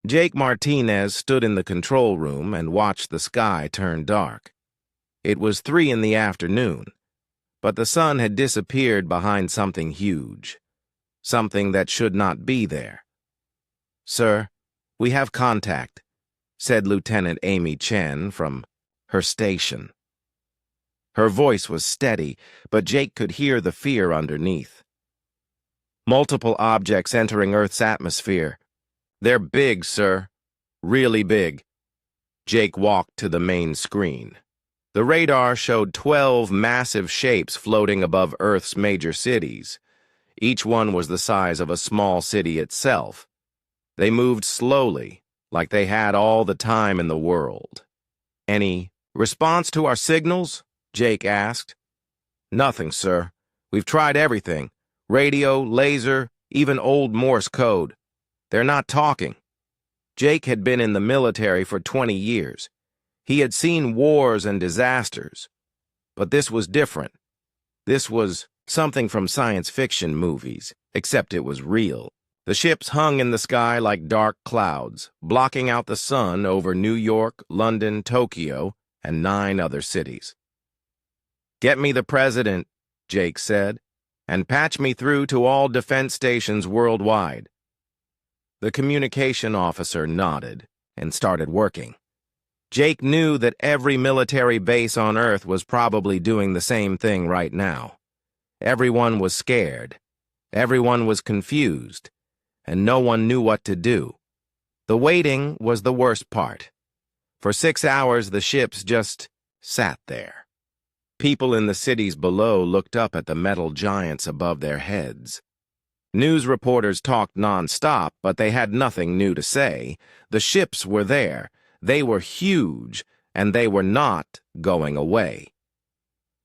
Jake Martinez stood in the control room and watched the sky turn dark. It was 3 in the afternoon, but the sun had disappeared behind something huge, something that should not be there. "Sir, we have contact," said Lieutenant Amy Chen from her station. Her voice was steady, but Jake could hear the fear underneath. "Multiple objects entering Earth's atmosphere. They're big, sir. Really big." Jake walked to the main screen. The radar showed 12 massive shapes floating above Earth's major cities. Each one was the size of a small city itself. They moved slowly, like they had all the time in the world. "Any response to our signals?" Jake asked. "Nothing, sir. We've tried everything. Radio, laser, even old Morse code. They're not talking." Jake had been in the military for 20 years. He had seen wars and disasters. But this was different. This was something from science fiction movies, except it was real. The ships hung in the sky like dark clouds, blocking out the sun over New York, London, Tokyo, and 9 other cities. "Get me the president," Jake said, "and patch me through to all defense stations worldwide." The communication officer nodded and started working. Jake knew that every military base on Earth was probably doing the same thing right now. Everyone was scared. Everyone was confused. And no one knew what to do. The waiting was the worst part. For 6 hours, the ships just sat there. People in the cities below looked up at the metal giants above their heads. News reporters talked non-stop, but they had nothing new to say. The ships were there. They were huge, and they were not going away.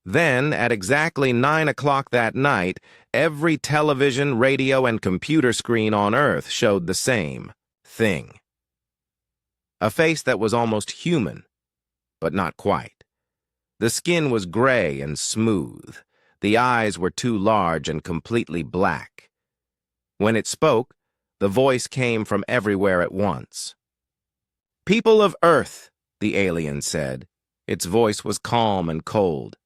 Then, at exactly 9 o'clock that night, every television, radio, and computer screen on Earth showed the same thing. A face that was almost human, but not quite. The skin was gray and smooth. The eyes were too large and completely black. When it spoke, the voice came from everywhere at once. "People of Earth," the alien said. Its voice was calm and cold.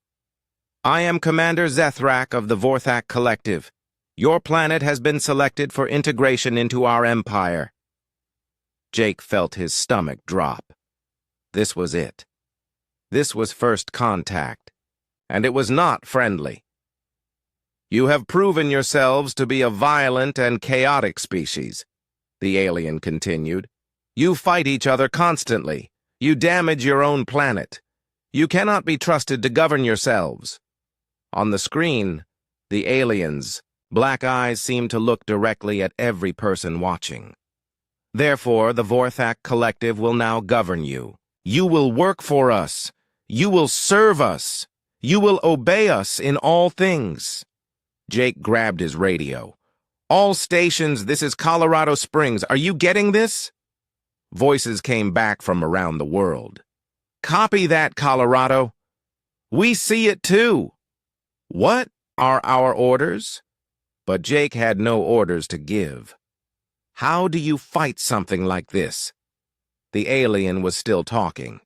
"I am Commander Zethrak of the Vorthak Collective. Your planet has been selected for integration into our empire." Jake felt his stomach drop. This was it. This was first contact, and it was not friendly. "You have proven yourselves to be a violent and chaotic species," the alien continued. "You fight each other constantly. You damage your own planet. You cannot be trusted to govern yourselves." On the screen, the aliens' black eyes seemed to look directly at every person watching. "Therefore, the Vorthak Collective will now govern you. You will work for us. You will serve us. You will obey us in all things." Jake grabbed his radio. "All stations, this is Colorado Springs. Are you getting this?" Voices came back from around the world. "Copy that, Colorado. We see it too." "What are our orders?" But Jake had no orders to give. "How do you fight something like this?" The alien was still talking.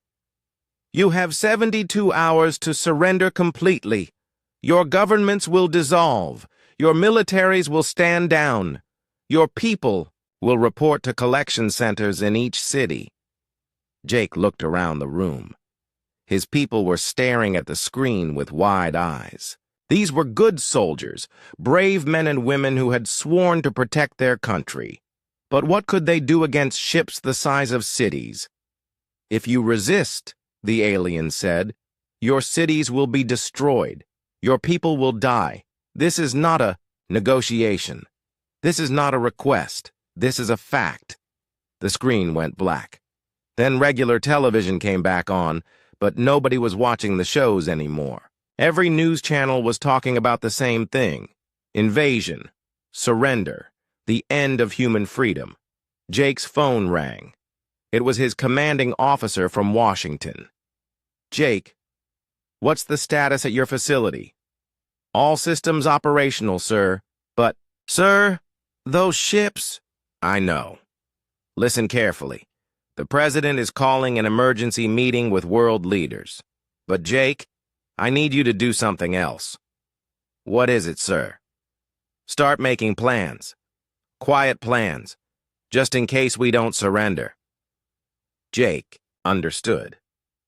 "You have 72 hours to surrender completely. Your governments will dissolve. Your militaries will stand down. Your people will report to collection centers in each city." Jake looked around the room. His people were staring at the screen with wide eyes. These were good soldiers, brave men and women who had sworn to protect their country. But what could they do against ships the size of cities? "If you resist," the alien said, "your cities will be destroyed. Your people will die. This is not a negotiation. This is not a request. This is a fact." The screen went black. Then regular television came back on, but nobody was watching the shows anymore. Every news channel was talking about the same thing: invasion, surrender, the end of human freedom. Jake's phone rang. It was his commanding officer from Washington. "Jake, what's the status at your facility?" "All systems operational, sir. But, sir, those ships—" "I know. Listen carefully. The president is calling an emergency meeting with world leaders. But Jake, I need you to do something else. What is it, sir? Start making plans. Quiet plans, just in case we don't surrender. Jake understood.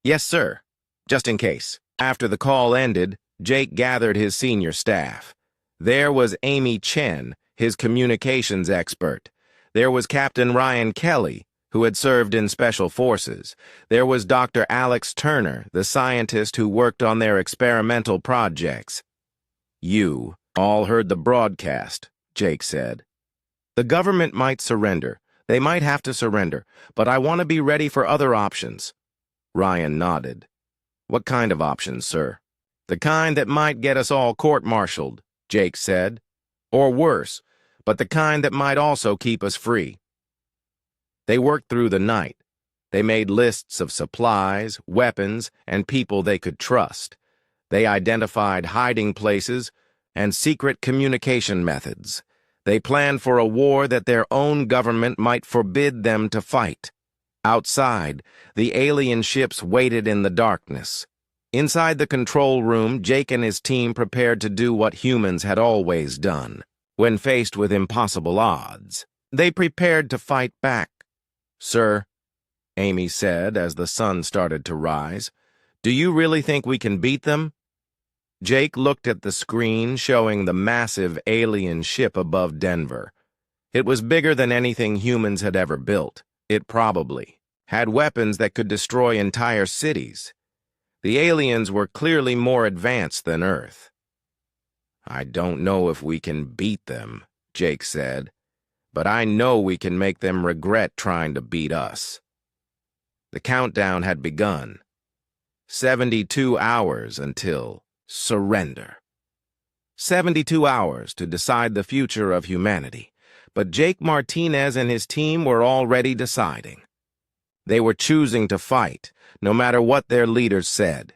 Yes, sir. Just in case. After the call ended, Jake gathered his senior staff. There was Amy Chen, his communications expert. There was Captain Ryan Kelly, who had served in Special Forces. There was Dr. Alex Turner, the scientist who worked on their experimental projects. You all heard the broadcast, Jake said. The government might surrender. They might have to surrender, but I want to be ready for other options. Ryan nodded. What kind of options, sir? The kind that might get us all court-martialed, Jake said. Or worse, but the kind that might also keep us free. They worked through the night. They made lists of supplies, weapons, and people they could trust. They identified hiding places and secret communication methods. They planned for a war that their own government might forbid them to fight. Outside, the alien ships waited in the darkness. Inside the control room, Jake and his team prepared to do what humans had always done. When faced with impossible odds, they prepared to fight back. Sir, Amy said as the sun started to rise, do you really think we can beat them? Jake looked at the screen showing the massive alien ship above Denver. It was bigger than anything humans had ever built. It probably had weapons that could destroy entire cities. The aliens were clearly more advanced than Earth. I don't know if we can beat them, Jake said, but I know we can make them regret trying to beat us. The countdown had begun. 72 hours until surrender. 72 hours to decide the future of humanity, but Jake Martinez and his team were already deciding. They were choosing to fight, no matter what their leaders said.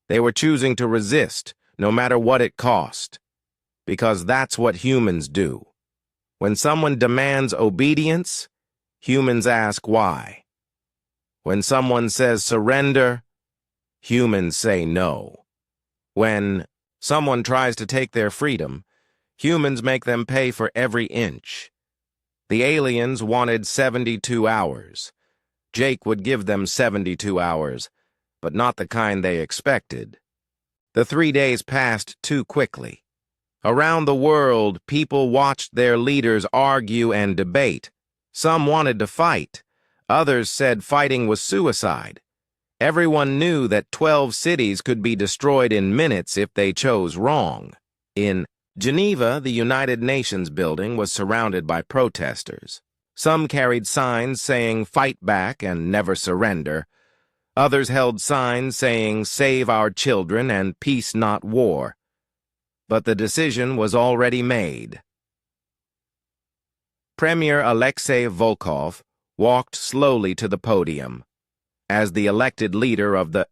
They were choosing to resist, no matter what it cost, because that's what humans do. When someone demands obedience, humans ask why. When someone says surrender, humans say no. When someone tries to take their freedom, humans make them pay for every inch. The aliens wanted 72 hours. Jake would give them 72 hours, but not the kind they expected. The 3 days passed too quickly. Around the world, people watched their leaders argue and debate. Some wanted to fight. Others said fighting was suicide. Everyone knew that 12 cities could be destroyed in minutes if they chose wrong. In Geneva, the United Nations building was surrounded by protesters. Some carried signs saying "Fight back" and "Never surrender." Others held signs saying "Save our children" and "Peace not war." But the decision was already made. Premier Alexei Volkov walked slowly to the podium. As the elected leader of the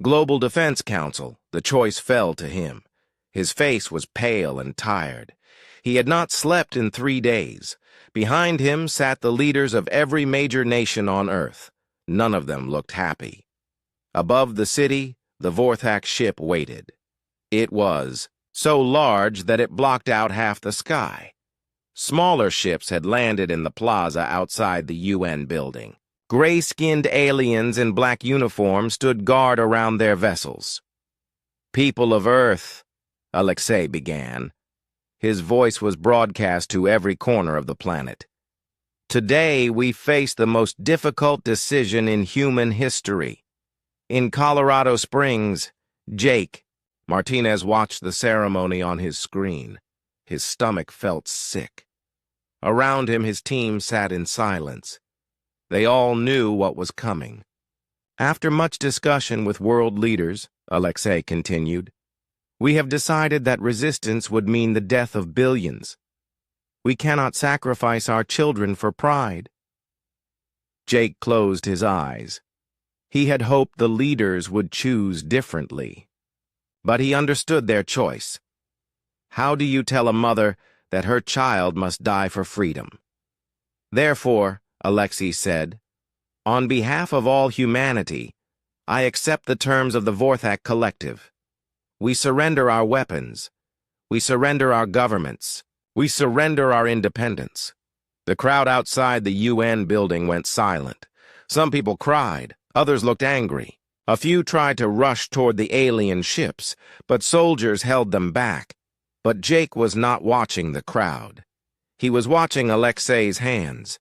Global Defense Council, the choice fell to him. His face was pale and tired. He had not slept in 3 days. Behind him sat the leaders of every major nation on Earth. None of them looked happy. Above the city, the Vorthak ship waited. It was so large that it blocked out half the sky. Smaller ships had landed in the plaza outside the UN building. Gray-skinned aliens in black uniforms stood guard around their vessels. People of Earth, Alexei began. His voice was broadcast to every corner of the planet. Today, we face the most difficult decision in human history. In Colorado Springs, Jake Martinez watched the ceremony on his screen. His stomach felt sick. Around him, his team sat in silence. They all knew what was coming. After much discussion with world leaders, Alexei continued, we have decided that resistance would mean the death of billions. We cannot sacrifice our children for pride. Jake closed his eyes. He had hoped the leaders would choose differently. But he understood their choice. How do you tell a mother that her child must die for freedom? Therefore, Alexei said. On behalf of all humanity, I accept the terms of the Vorthak Collective. We surrender our weapons. We surrender our governments. We surrender our independence. The crowd outside the UN building went silent. Some people cried, others looked angry. A few tried to rush toward the alien ships, but soldiers held them back. But Jake was not watching the crowd. He was watching Alexei's hands.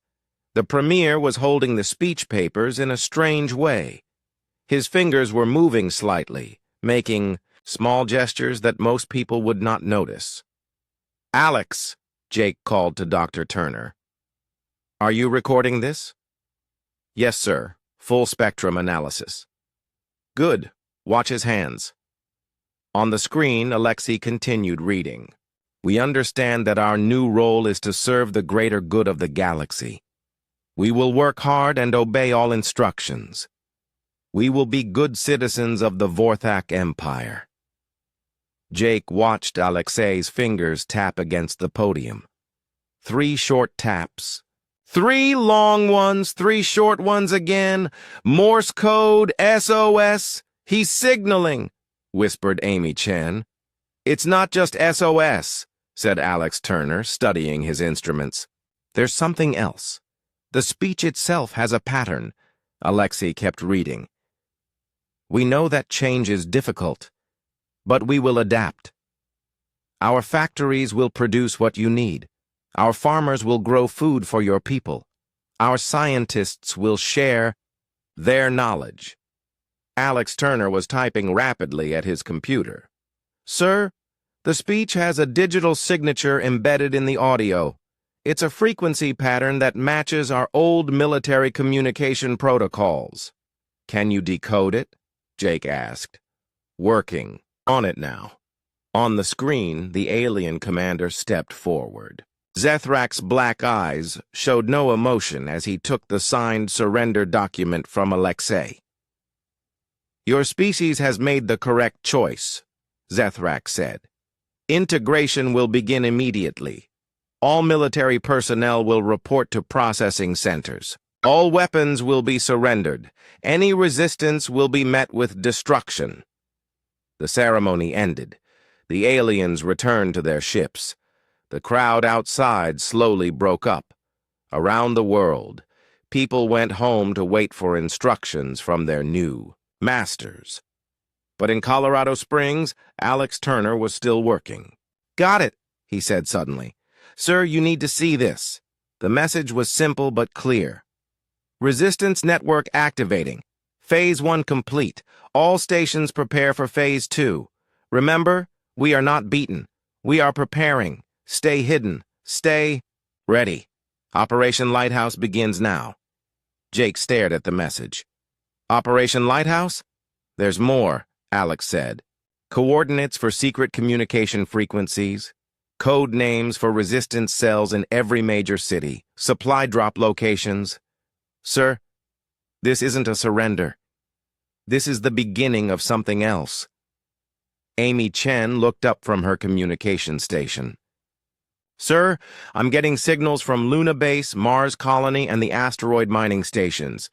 The Premier was holding the speech papers in a strange way. His fingers were moving slightly, making small gestures that most people would not notice. "Alex," Jake called to Dr. Turner. "Are you recording this?" "Yes, sir. Full spectrum analysis." "Good. Watch his hands." On the screen, Alexei continued reading. "We understand that our new role is to serve the greater good of the galaxy. We will work hard and obey all instructions. We will be good citizens of the Vorthak Empire." Jake watched Alexei's fingers tap against the podium. 3 short taps. 3 long ones, 3 short ones again. Morse code, SOS. "He's signaling," whispered Amy Chen. "It's not just SOS," said Alex Turner, studying his instruments. "There's something else. The speech itself has a pattern." Alexei kept reading. "We know that change is difficult, but we will adapt. Our factories will produce what you need. Our farmers will grow food for your people. Our scientists will share their knowledge." Alex Turner was typing rapidly at his computer. "Sir, the speech has a digital signature embedded in the audio. It's a frequency pattern that matches our old military communication protocols." "Can you decode it?" Jake asked. "Working on it now." On the screen, the alien commander stepped forward. Zethrak's black eyes showed no emotion as he took the signed surrender document from Alexei. "Your species has made the correct choice," Zethrak said. "Integration will begin immediately. All military personnel will report to processing centers. All weapons will be surrendered. Any resistance will be met with destruction." The ceremony ended. The aliens returned to their ships. The crowd outside slowly broke up. Around the world, people went home to wait for instructions from their new masters. But in Colorado Springs, Alex Turner was still working. "Got it," he said suddenly. "Sir, you need to see this." The message was simple but clear. "Resistance network activating. Phase 1 complete. All stations prepare for Phase 2. Remember, we are not beaten. We are preparing. Stay hidden. Stay ready. Operation Lighthouse begins now." Jake stared at the message. "Operation Lighthouse? There's more," Alex said. "Coordinates for secret communication frequencies. Code names for resistance cells in every major city. Supply drop locations. Sir, this isn't a surrender. This is the beginning of something else." Amy Chen looked up from her communication station. "Sir, I'm getting signals from Luna Base, Mars Colony, and the asteroid mining stations.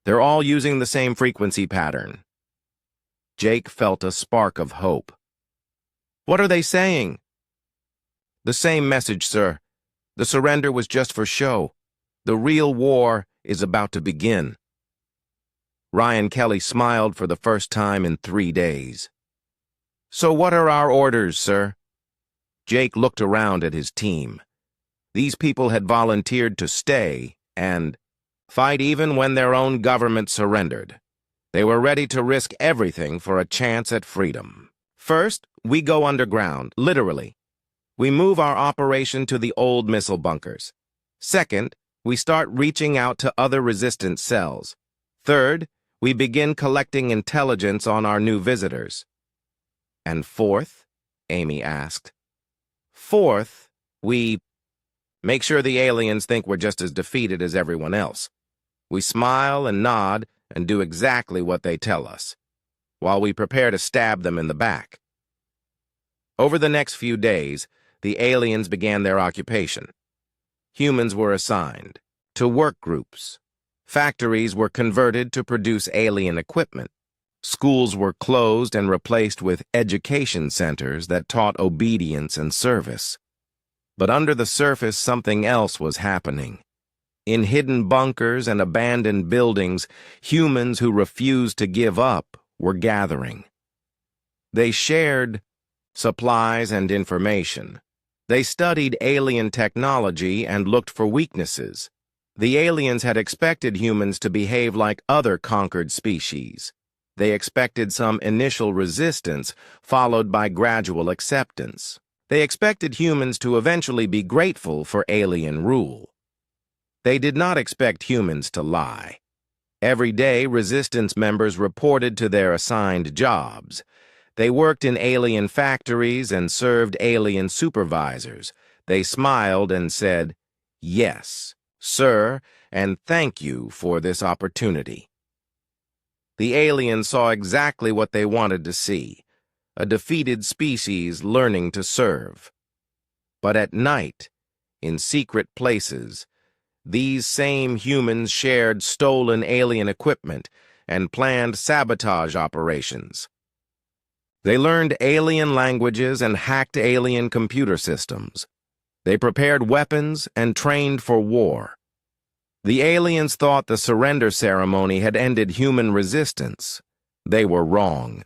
They're all using the same frequency pattern." Jake felt a spark of hope. "What are they saying?" "The same message, sir. The surrender was just for show. The real war is about to begin." Ryan Kelly smiled for the first time in 3 days. "So what are our orders, sir?" Jake looked around at his team. These people had volunteered to stay and fight even when their own government surrendered. They were ready to risk everything for a chance at freedom. "First, we go underground, literally. We move our operation to the old missile bunkers. Second, we start reaching out to other resistance cells. Third, we begin collecting intelligence on our new visitors." "And fourth?" Amy asked. "Fourth, we make sure the aliens think we're just as defeated as everyone else. We smile and nod and do exactly what they tell us, while we prepare to stab them in the back." Over the next few days, the aliens began their occupation. Humans were assigned. to work groups. Factories were converted to produce alien equipment. Schools were closed and replaced with education centers that taught obedience and service. But under the surface, something else was happening. In hidden bunkers and abandoned buildings, humans who refused to give up were gathering. They shared supplies and information. They studied alien technology and looked for weaknesses. The aliens had expected humans to behave like other conquered species. They expected some initial resistance, followed by gradual acceptance. They expected humans to eventually be grateful for alien rule. They did not expect humans to lie. Every day, resistance members reported to their assigned jobs. They worked in alien factories and served alien supervisors. They smiled and said, "Yes, sir, and thank you for this opportunity." The aliens saw exactly what they wanted to see, a defeated species learning to serve. But at night, in secret places, these same humans shared stolen alien equipment and planned sabotage operations. They learned alien languages and hacked alien computer systems. They prepared weapons and trained for war. The aliens thought the surrender ceremony had ended human resistance. They were wrong.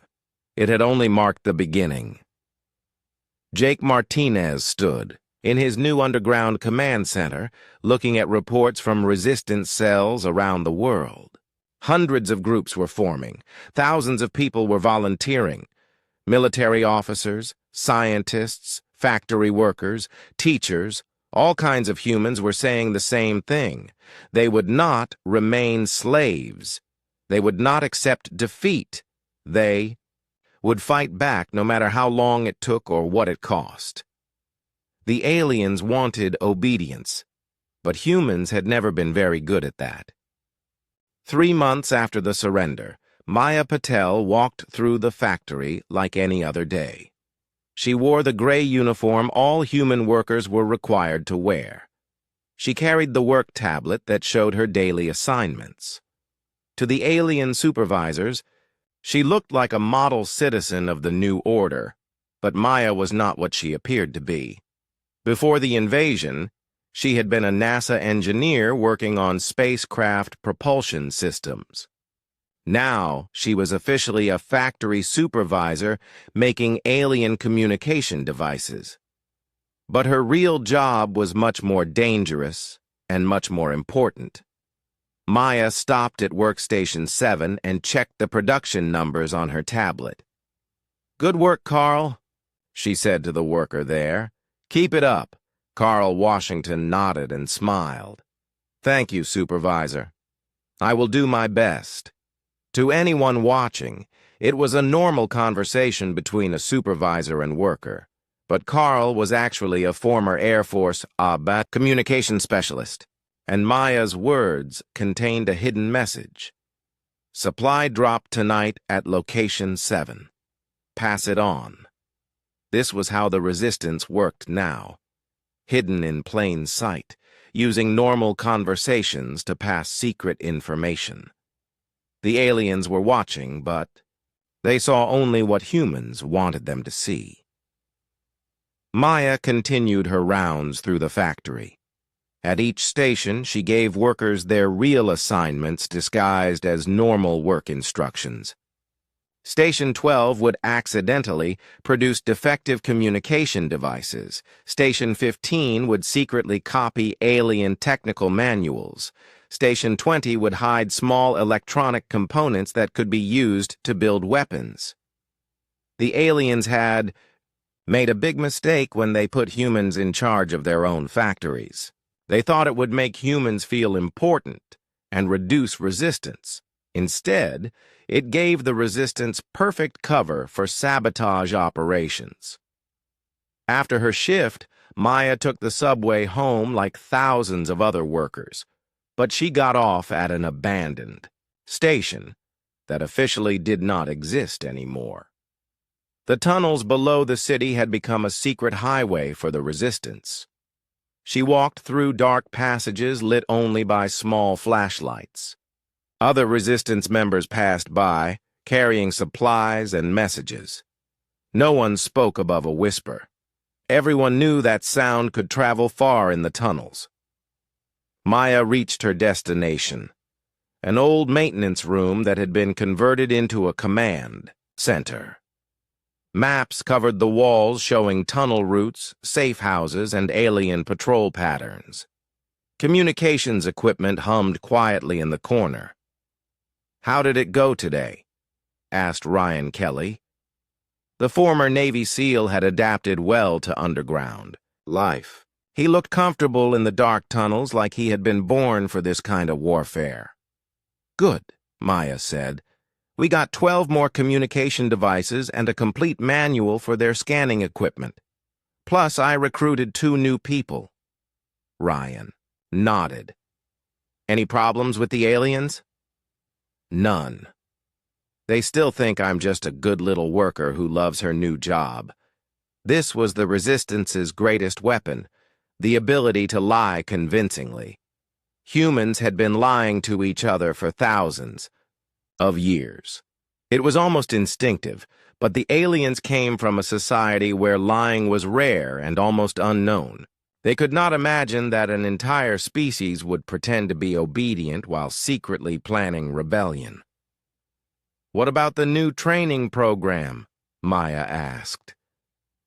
It had only marked the beginning. Jake Martinez stood in his new underground command center, looking at reports from resistance cells around the world. Hundreds of groups were forming. Thousands of people were volunteering. Military officers, scientists, factory workers, teachers, all kinds of humans were saying the same thing. They would not remain slaves. They would not accept defeat. They would fight back no matter how long it took or what it cost. The aliens wanted obedience, but humans had never been very good at that. 3 months after the surrender, Maya Patel walked through the factory like any other day. She wore the gray uniform all human workers were required to wear. She carried the work tablet that showed her daily assignments. To the alien supervisors, she looked like a model citizen of the new order, but Maya was not what she appeared to be. Before the invasion, she had been a NASA engineer working on spacecraft propulsion systems. Now, she was officially a factory supervisor making alien communication devices. But her real job was much more dangerous and much more important. Maya stopped at Workstation 7 and checked the production numbers on her tablet. "Good work, Carl," she said to the worker there. "Keep it up." Carl Washington nodded and smiled. "Thank you, Supervisor. I will do my best." To anyone watching, it was a normal conversation between a supervisor and worker, but Carl was actually a former Air Force AudioBook communication specialist, and Maya's words contained a hidden message. "Supply drop tonight at location 7. Pass it on." This was how the resistance worked now, hidden in plain sight, using normal conversations to pass secret information. The aliens were watching, but they saw only what humans wanted them to see. Maya continued her rounds through the factory. At each station, she gave workers their real assignments disguised as normal work instructions. Station 12 would accidentally produce defective communication devices. Station 15 would secretly copy alien technical manuals. Station 20 would hide small electronic components that could be used to build weapons. The aliens had made a big mistake when they put humans in charge of their own factories. They thought it would make humans feel important and reduce resistance. Instead, it gave the resistance perfect cover for sabotage operations. After her shift, Maya took the subway home like thousands of other workers, but she got off at an abandoned station that officially did not exist anymore. The tunnels below the city had become a secret highway for the resistance. She walked through dark passages lit only by small flashlights. Other resistance members passed by, carrying supplies and messages. No one spoke above a whisper. Everyone knew that sound could travel far in the tunnels. Maya reached her destination, an old maintenance room that had been converted into a command center. Maps covered the walls showing tunnel routes, safe houses, and alien patrol patterns. Communications equipment hummed quietly in the corner. "How did it go today?" asked Ryan Kelly. The former Navy SEAL had adapted well to underground life. He looked comfortable in the dark tunnels like he had been born for this kind of warfare. "Good," Maya said. "We got 12 more communication devices and a complete manual for their scanning equipment. Plus, I recruited 2 new people." Ryan nodded. "Any problems with the aliens?" "None. They still think I'm just a good little worker who loves her new job." This was the Resistance's greatest weapon, the ability to lie convincingly. Humans had been lying to each other for thousands of years. It was almost instinctive, but the aliens came from a society where lying was rare and almost unknown. They could not imagine that an entire species would pretend to be obedient while secretly planning rebellion. "What about the new training program?" Maya asked.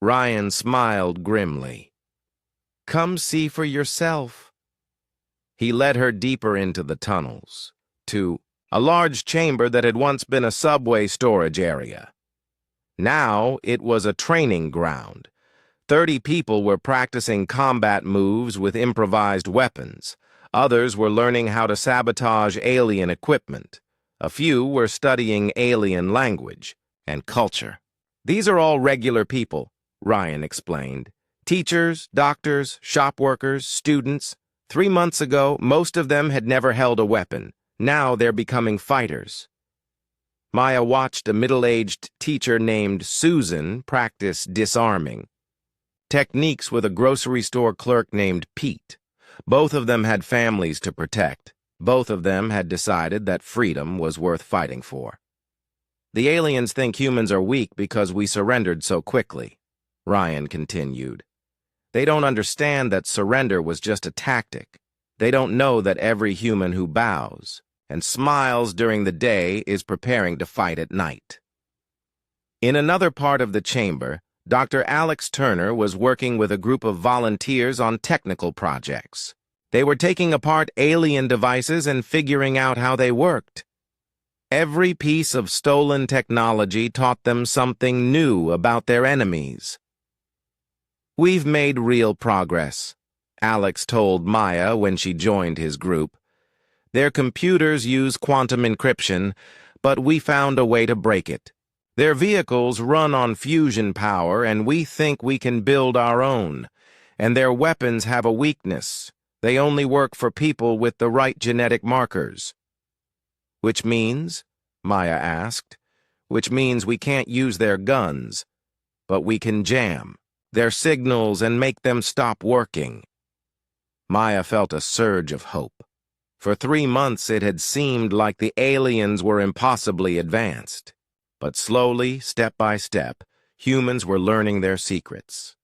Ryan smiled grimly. "Come see for yourself." He led her deeper into the tunnels, to a large chamber that had once been a subway storage area. Now it was a training ground. 30 people were practicing combat moves with improvised weapons. Others were learning how to sabotage alien equipment. A few were studying alien language and culture. "These are all regular people," Ryan explained. "Teachers, doctors, shop workers, students. 3 months ago, most of them had never held a weapon. Now they're becoming fighters." Maya watched a middle-aged teacher named Susan practice disarming techniques with a grocery store clerk named Pete. Both of them had families to protect. Both of them had decided that freedom was worth fighting for. "The aliens think humans are weak because we surrendered so quickly," Ryan continued. "They don't understand that surrender was just a tactic. They don't know that every human who bows and smiles during the day is preparing to fight at night." In another part of the chamber, Dr. Alex Turner was working with a group of volunteers on technical projects. They were taking apart alien devices and figuring out how they worked. Every piece of stolen technology taught them something new about their enemies. "We've made real progress," Alex told Maya when she joined his group. "Their computers use quantum encryption, but we found a way to break it. Their vehicles run on fusion power, and we think we can build our own. And their weapons have a weakness. They only work for people with the right genetic markers." "Which means?" Maya asked. "Which means we can't use their guns, but we can jam their signals and make them stop working." Maya felt a surge of hope. For 3 months it had seemed like the aliens were impossibly advanced. But slowly, step by step, humans were learning their secrets.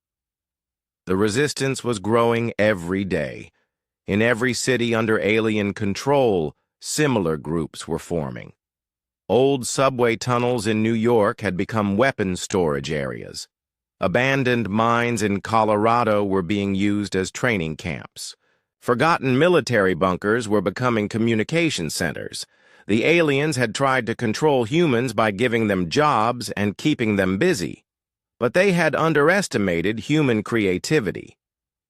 The resistance was growing every day. In every city under alien control, similar groups were forming. Old subway tunnels in New York had become weapons storage areas. Abandoned mines in Colorado were being used as training camps. Forgotten military bunkers were becoming communication centers. The aliens had tried to control humans by giving them jobs and keeping them busy. But they had underestimated human creativity.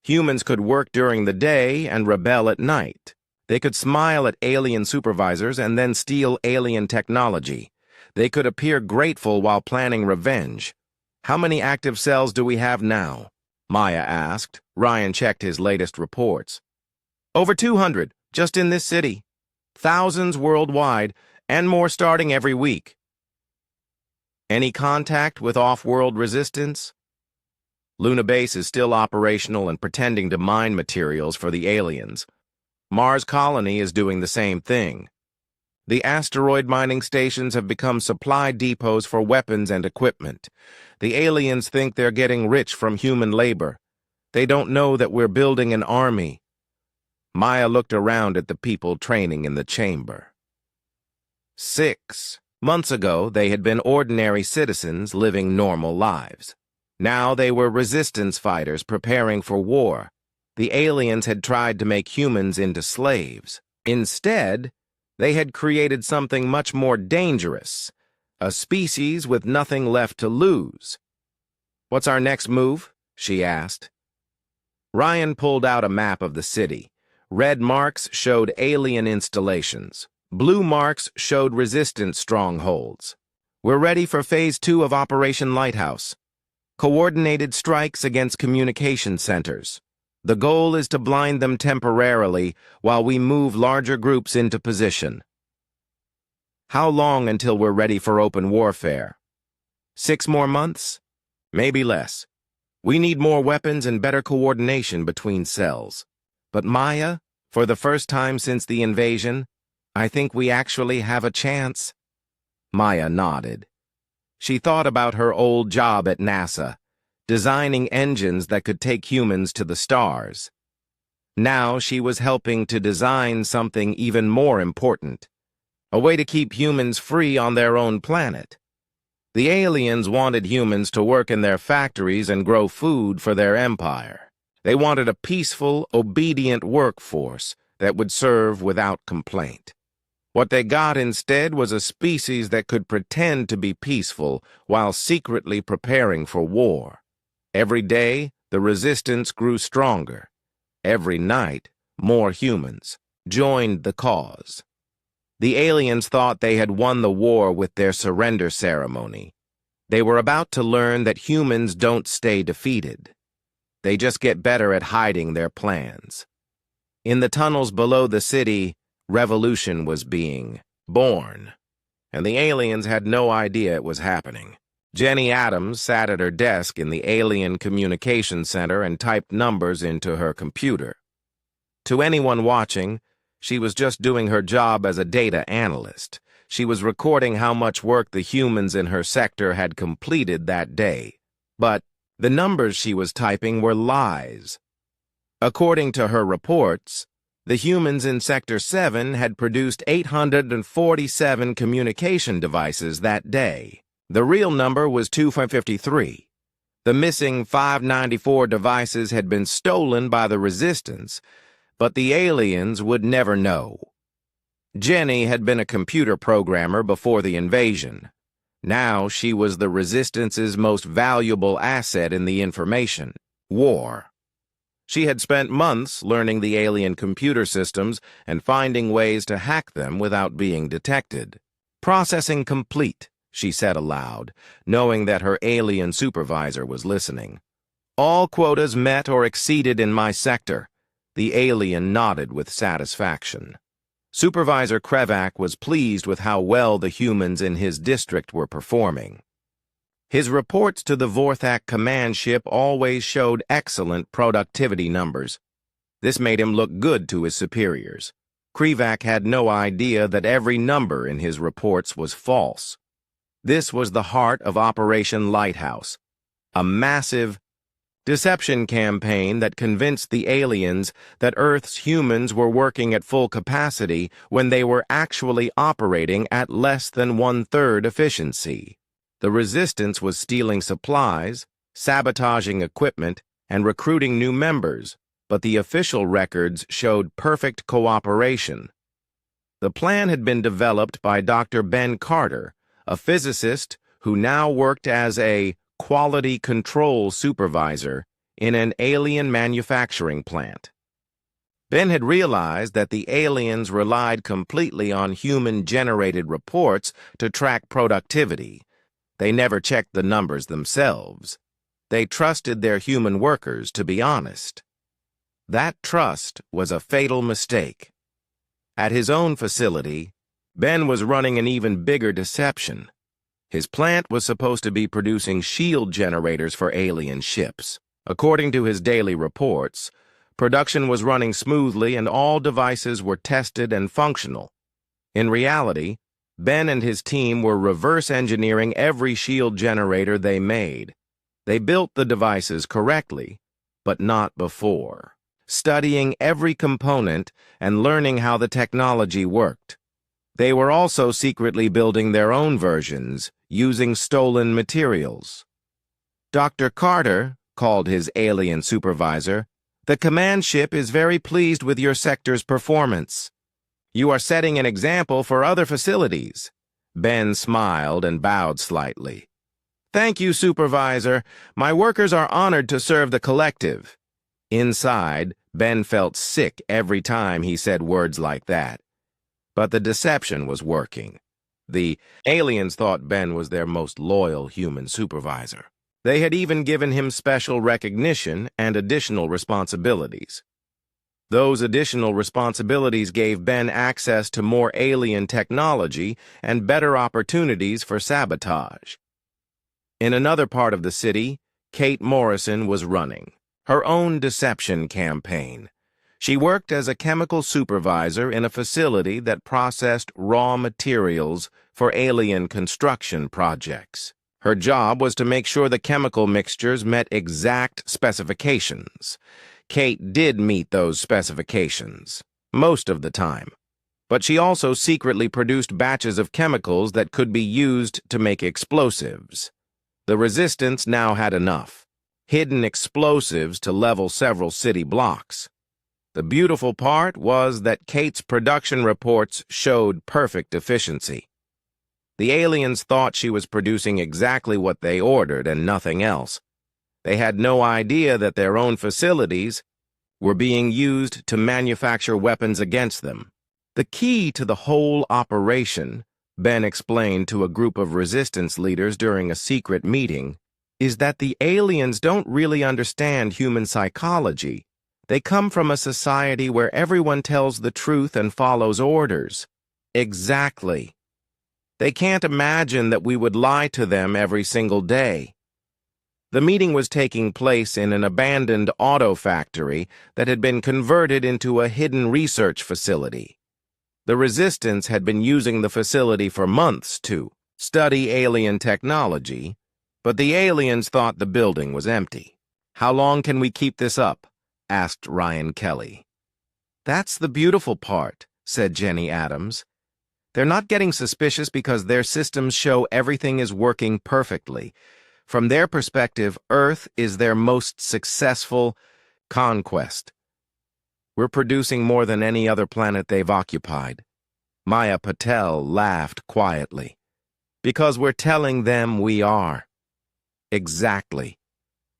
Humans could work during the day and rebel at night. They could smile at alien supervisors and then steal alien technology. They could appear grateful while planning revenge. "How many active cells do we have now?" Maya asked. Ryan checked his latest reports. "Over 200, just in this city. Thousands worldwide, and more starting every week." "Any contact with off-world resistance?" Luna Base is still operational and pretending to mine materials for the aliens. Mars Colony is doing the same thing. The asteroid mining stations have become supply depots for weapons and equipment. The aliens think they're getting rich from human labor. They don't know that we're building an army. Maya looked around at the people training in the chamber. 6 months ago, they had been ordinary citizens living normal lives. Now they were resistance fighters preparing for war. The aliens had tried to make humans into slaves. Instead, they had created something much more dangerous, a species with nothing left to lose. "What's our next move?" she asked. Ryan pulled out a map of the city. Red marks showed alien installations. Blue marks showed resistance strongholds. "We're ready for Phase 2 of Operation Lighthouse. Coordinated strikes against communication centers. The goal is to blind them temporarily while we move larger groups into position." "How long until we're ready for open warfare?" 6 more months? Maybe less. We need more weapons and better coordination between cells. But Maya, for the first time since the invasion, I think we actually have a chance. Maya nodded. She thought about her old job at NASA, designing engines that could take humans to the stars. Now she was helping to design something even more important, a way to keep humans free on their own planet. The aliens wanted humans to work in their factories and grow food for their empire. They wanted a peaceful, obedient workforce that would serve without complaint. What they got instead was a species that could pretend to be peaceful while secretly preparing for war. Every day, the resistance grew stronger. Every night, more humans joined the cause. The aliens thought they had won the war with their surrender ceremony. They were about to learn that humans don't stay defeated. They just get better at hiding their plans. In the tunnels below the city, revolution was being born, and the aliens had no idea it was happening. Jenny Adams sat at her desk in the Alien Communication Center and typed numbers into her computer. To anyone watching, she was just doing her job as a data analyst. She was recording how much work the humans in her sector had completed that day. But the numbers she was typing were lies. According to her reports, the humans in Sector 7 had produced 847 communication devices that day. The real number was 253. The missing 594 devices had been stolen by the Resistance, but the aliens would never know. Jenny had been a computer programmer before the invasion. Now she was the Resistance's most valuable asset in the information war. She had spent months learning the alien computer systems and finding ways to hack them without being detected. "Processing complete," she said aloud, knowing that her alien supervisor was listening. "All quotas met or exceeded in my sector." The alien nodded with satisfaction. Supervisor Krevak was pleased with how well the humans in his district were performing. His reports to the Vorthak command ship always showed excellent productivity numbers. This made him look good to his superiors. Krevak had no idea that every number in his reports was false. This was the heart of Operation Lighthouse, a massive deception campaign that convinced the aliens that Earth's humans were working at full capacity when they were actually operating at less than 1/3 efficiency. The Resistance was stealing supplies, sabotaging equipment, and recruiting new members, but the official records showed perfect cooperation. The plan had been developed by Dr. Ben Carter, a physicist who now worked as a quality control supervisor in an alien manufacturing plant. Ben had realized that the aliens relied completely on human-generated reports to track productivity. They never checked the numbers themselves. They trusted their human workers to be honest. That trust was a fatal mistake. At his own facility, Ben was running an even bigger deception. His plant was supposed to be producing shield generators for alien ships. According to his daily reports, production was running smoothly and all devices were tested and functional. In reality, Ben and his team were reverse engineering every shield generator they made. They built the devices correctly, but not before, studying every component and learning how the technology worked. They were also secretly building their own versions, using stolen materials. Dr. Carter called his alien supervisor. "The command ship is very pleased with your sector's performance. You are setting an example for other facilities." Ben smiled and bowed slightly. "Thank you, Supervisor. My workers are honored to serve the collective." Inside, Ben felt sick every time he said words like that. But the deception was working. The aliens thought Ben was their most loyal human supervisor. They had even given him special recognition and additional responsibilities. Those additional responsibilities gave Ben access to more alien technology and better opportunities for sabotage. In another part of the city, Kate Morrison was running her own deception campaign. She worked as a chemical supervisor in a facility that processed raw materials for alien construction projects. Her job was to make sure the chemical mixtures met exact specifications. Kate did meet those specifications, most of the time. But she also secretly produced batches of chemicals that could be used to make explosives. The resistance now had enough hidden explosives to level several city blocks. The beautiful part was that Kate's production reports showed perfect efficiency. The aliens thought she was producing exactly what they ordered and nothing else. They had no idea that their own facilities were being used to manufacture weapons against them. The key to the whole operation, Ben explained to a group of resistance leaders during a secret meeting, is that the aliens don't really understand human psychology. They come from a society where everyone tells the truth and follows orders. Exactly. They can't imagine that we would lie to them every single day. The meeting was taking place in an abandoned auto factory that had been converted into a hidden research facility. The Resistance had been using the facility for months to study alien technology, but the aliens thought the building was empty. "How long can we keep this up?" asked Ryan Kelly. "That's the beautiful part," said Jenny Adams. "They're not getting suspicious because their systems show everything is working perfectly. From their perspective, Earth is their most successful conquest. We're producing more than any other planet they've occupied." Maya Patel laughed quietly. "Because we're telling them we are." Exactly.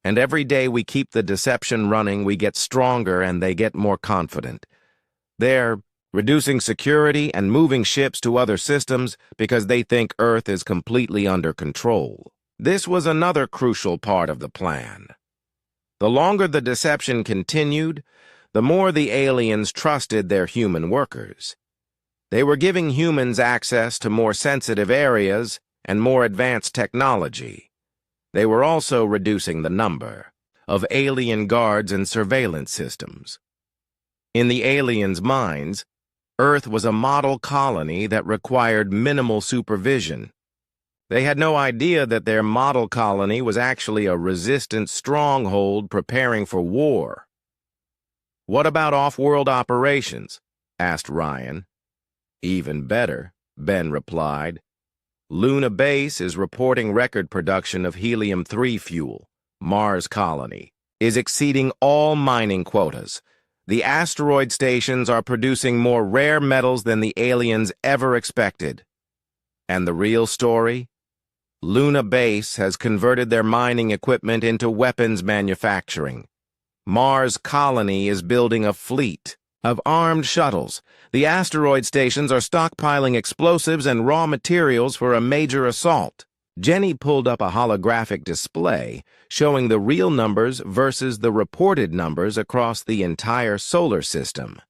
And every day we keep the deception running, we get stronger and they get more confident. They're reducing security and moving ships to other systems because they think Earth is completely under control. This was another crucial part of the plan. The longer the deception continued, the more the aliens trusted their human workers. They were giving humans access to more sensitive areas and more advanced technology. They were also reducing the number of alien guards and surveillance systems. In the aliens' minds, Earth was a model colony that required minimal supervision. They had no idea that their model colony was actually a resistant stronghold preparing for war. "What about off-world operations?" asked Ryan. "Even better," Ben replied. "Luna Base is reporting record production of helium-3 fuel. Mars colony is exceeding all mining quotas. The asteroid stations are producing more rare metals than the aliens ever expected. And the real story? Luna Base has converted their mining equipment into weapons manufacturing. Mars colony is building a fleet of armed shuttles. The asteroid stations are stockpiling explosives and raw materials for a major assault." Jenny pulled up a holographic display showing the real numbers versus the reported numbers across the entire solar system.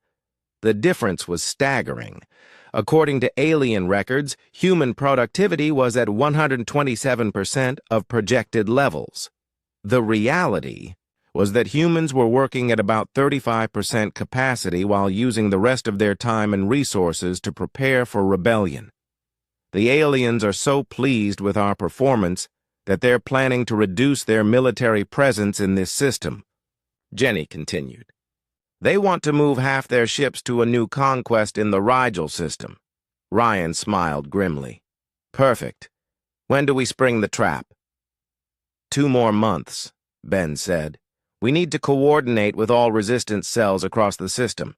The difference was staggering. According to alien records, human productivity was at 127% of projected levels. The reality was that humans were working at about 35% capacity while using the rest of their time and resources to prepare for rebellion. The aliens are so pleased with our performance that they're planning to reduce their military presence in this system, Jenny continued. They want to move half their ships to a new conquest in the Rigel system. Ryan smiled grimly. Perfect. When do we spring the trap? 2 more months, Ben said. We need to coordinate with all resistance cells across the system.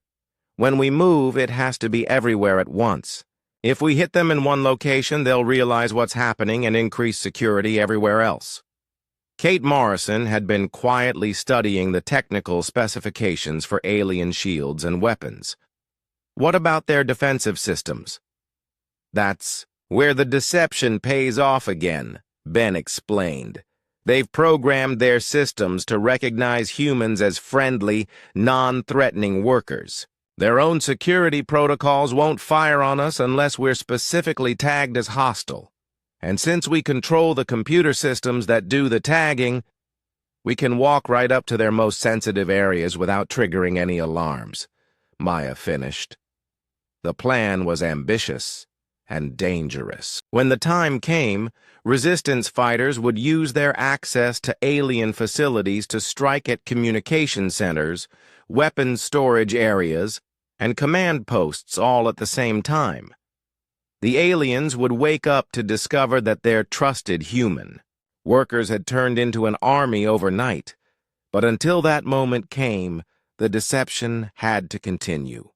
When we move, it has to be everywhere at once. If we hit them in one location, they'll realize what's happening and increase security everywhere else. Kate Morrison had been quietly studying the technical specifications for alien shields and weapons. What about their defensive systems? That's where the deception pays off again, Ben explained. They've programmed their systems to recognize humans as friendly, non-threatening workers. Their own security protocols won't fire on us unless we're specifically tagged as hostile. And since we control the computer systems that do the tagging, we can walk right up to their most sensitive areas without triggering any alarms, Maya finished. The plan was ambitious and dangerous. When the time came, resistance fighters would use their access to alien facilities to strike at communication centers, weapons storage areas, and command posts all at the same time. The aliens would wake up to discover that they're trusted human. Workers had turned into an army overnight, but until that moment came, the deception had to continue.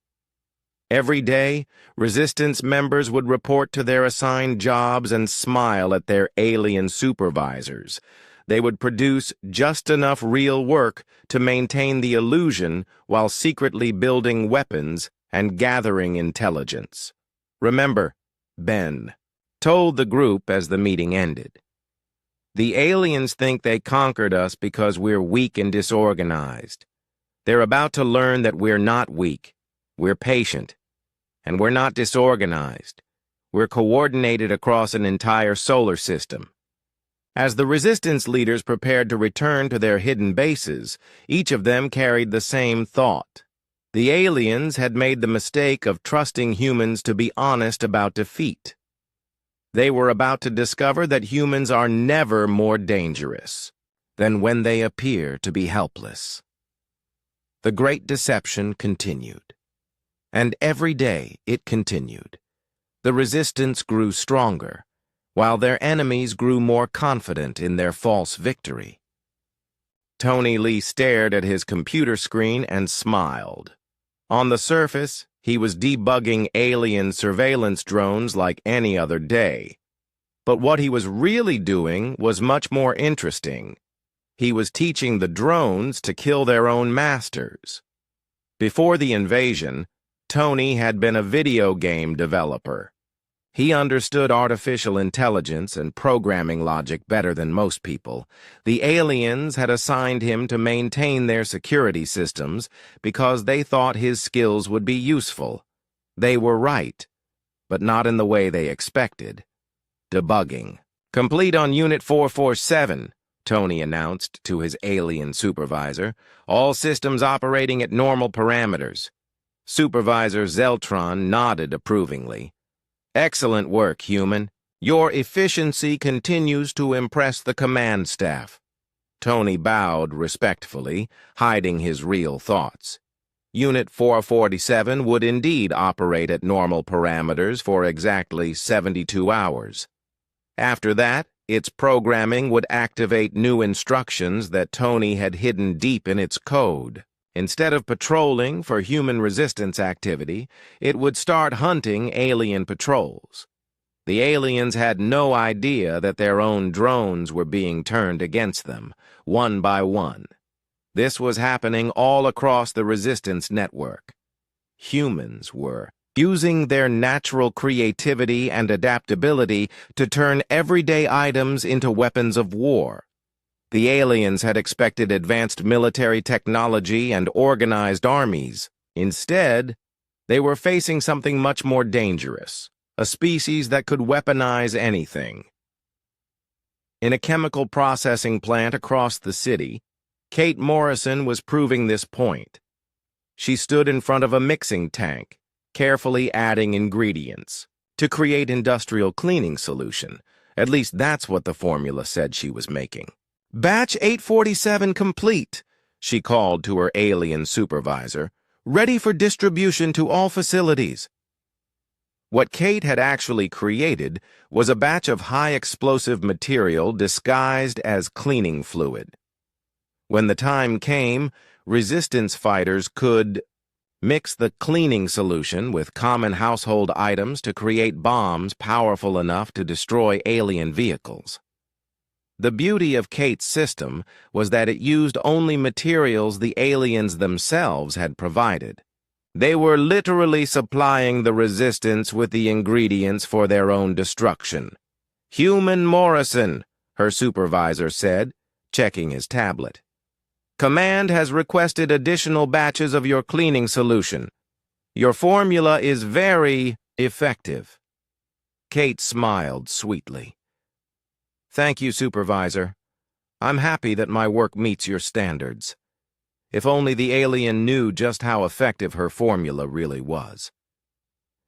Every day, resistance members would report to their assigned jobs and smile at their alien supervisors. They would produce just enough real work to maintain the illusion while secretly building weapons and gathering intelligence. Remember, Ben told the group as the meeting ended. The aliens think they conquered us because we're weak and disorganized. They're about to learn that we're not weak. We're patient. And we're not disorganized. We're coordinated across an entire solar system. As the resistance leaders prepared to return to their hidden bases, each of them carried the same thought. The aliens had made the mistake of trusting humans to be honest about defeat. They were about to discover that humans are never more dangerous than when they appear to be helpless. The Great Deception continued. And every day it continued. The resistance grew stronger, while their enemies grew more confident in their false victory. Tony Lee stared at his computer screen and smiled. On the surface, he was debugging alien surveillance drones like any other day. But what he was really doing was much more interesting. He was teaching the drones to kill their own masters. Before the invasion, Tony had been a video game developer. He understood artificial intelligence and programming logic better than most people. The aliens had assigned him to maintain their security systems because they thought his skills would be useful. They were right, but not in the way they expected. Debugging. Complete on Unit 447, Tony announced to his alien supervisor. All systems operating at normal parameters. Supervisor Zeltron nodded approvingly. Excellent work, human. Your efficiency continues to impress the command staff. Tony bowed respectfully, hiding his real thoughts. Unit 447 would indeed operate at normal parameters for exactly 72 hours. After that, its programming would activate new instructions that Tony had hidden deep in its code. Instead of patrolling for human resistance activity, it would start hunting alien patrols. The aliens had no idea that their own drones were being turned against them, one by one. This was happening all across the resistance network. Humans were using their natural creativity and adaptability to turn everyday items into weapons of war. The aliens had expected advanced military technology and organized armies. Instead, they were facing something much more dangerous, a species that could weaponize anything. In a chemical processing plant across the city, Kate Morrison was proving this point. She stood in front of a mixing tank, carefully adding ingredients to create industrial cleaning solution. At least that's what the formula said she was making. "Batch 847 complete," she called to her alien supervisor, "ready for distribution to all facilities." What Kate had actually created was a batch of high-explosive material disguised as cleaning fluid. When the time came, resistance fighters could mix the cleaning solution with common household items to create bombs powerful enough to destroy alien vehicles. The beauty of Kate's system was that it used only materials the aliens themselves had provided. They were literally supplying the resistance with the ingredients for their own destruction. "Human Morrison," her supervisor said, checking his tablet. "Command has requested additional batches of your cleaning solution. Your formula is very effective." Kate smiled sweetly. "Thank you, Supervisor. I'm happy that my work meets your standards." If only the alien knew just how effective her formula really was.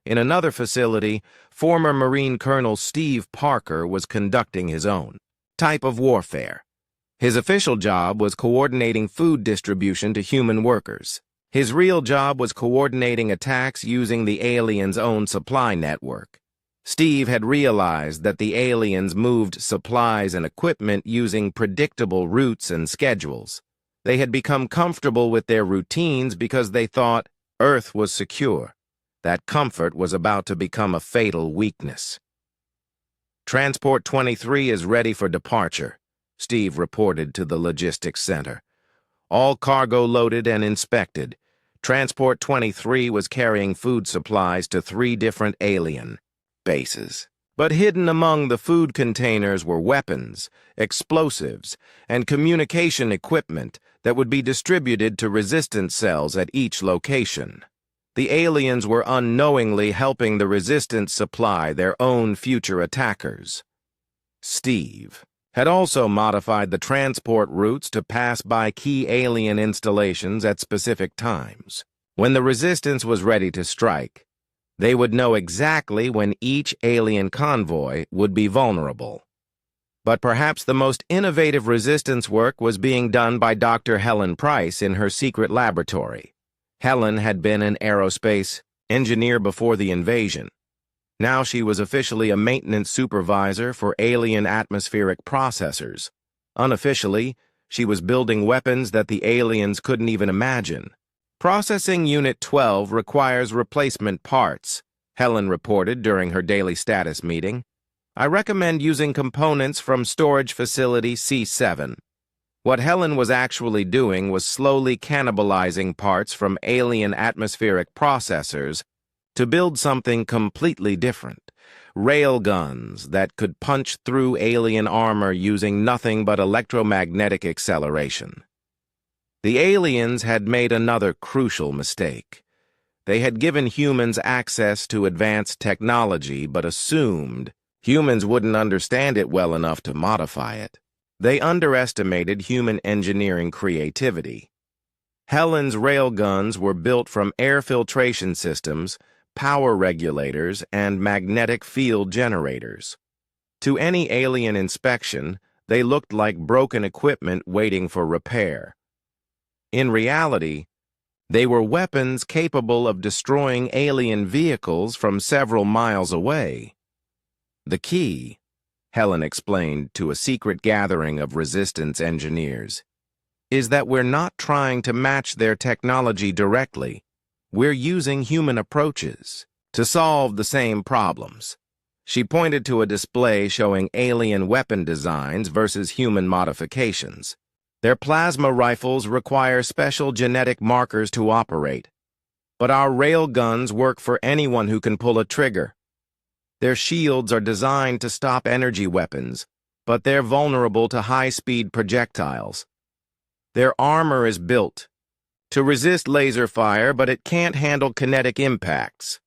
In another facility, former Marine Colonel Steve Parker was conducting his own type of warfare. His official job was coordinating food distribution to human workers. His real job was coordinating attacks using the aliens' own supply network. Steve had realized that the aliens moved supplies and equipment using predictable routes and schedules. They had become comfortable with their routines because they thought Earth was secure. That comfort was about to become a fatal weakness. "Transport 23 is ready for departure," Steve reported to the logistics center. "All cargo loaded and inspected. Transport 23 was carrying food supplies to 3 different alien bases. But hidden among the food containers were weapons, explosives, and communication equipment that would be distributed to resistance cells at each location. The aliens were unknowingly helping the resistance supply their own future attackers. Steve had also modified the transport routes to pass by key alien installations at specific times. When the resistance was ready to strike, they would know exactly when each alien convoy would be vulnerable. But perhaps the most innovative resistance work was being done by Dr. Helen Price in her secret laboratory. Helen had been an aerospace engineer before the invasion. Now she was officially a maintenance supervisor for alien atmospheric processors. Unofficially, she was building weapons that the aliens couldn't even imagine. "Processing Unit 12 requires replacement parts," Helen reported during her daily status meeting. "I recommend using components from storage facility C7. What Helen was actually doing was slowly cannibalizing parts from alien atmospheric processors to build something completely different. Railguns that could punch through alien armor using nothing but electromagnetic acceleration. The aliens had made another crucial mistake. They had given humans access to advanced technology but assumed humans wouldn't understand it well enough to modify it. They underestimated human engineering creativity. Helen's railguns were built from air filtration systems, power regulators, and magnetic field generators. To any alien inspection, they looked like broken equipment waiting for repair. In reality, they were weapons capable of destroying alien vehicles from several miles away. "The key," Helen explained to a secret gathering of resistance engineers, "is that we're not trying to match their technology directly. We're using human approaches to solve the same problems." She pointed to a display showing alien weapon designs versus human modifications. "Their plasma rifles require special genetic markers to operate, but our railguns work for anyone who can pull a trigger. Their shields are designed to stop energy weapons, but they're vulnerable to high-speed projectiles. Their armor is built to resist laser fire, but it can't handle kinetic impacts."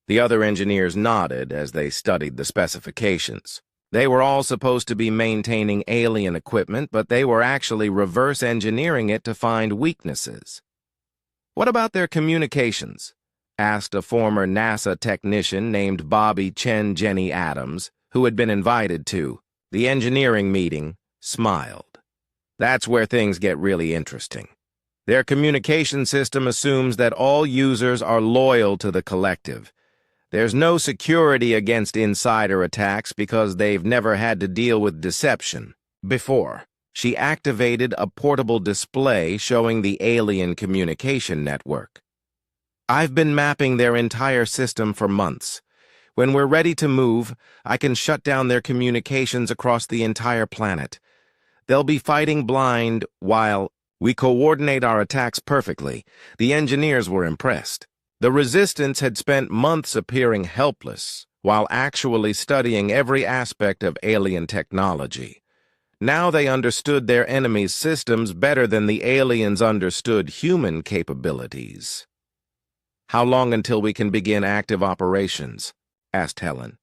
The other engineers nodded as they studied the specifications. They were all supposed to be maintaining alien equipment, but they were actually reverse engineering it to find weaknesses. "What about their communications?" asked a former NASA technician named Bobby Chen Jenny Adams, who had been invited to the engineering meeting, smiled. "That's where things get really interesting. Their communication system assumes that all users are loyal to the collective. There's no security against insider attacks because they've never had to deal with deception before." She activated a portable display showing the alien communication network. "I've been mapping their entire system for months. When we're ready to move, I can shut down their communications across the entire planet. They'll be fighting blind while we coordinate our attacks perfectly." The engineers were impressed. The Resistance had spent months appearing helpless while actually studying every aspect of alien technology. Now they understood their enemies' systems better than the aliens understood human capabilities. "How long until we can begin active operations?" asked Helen.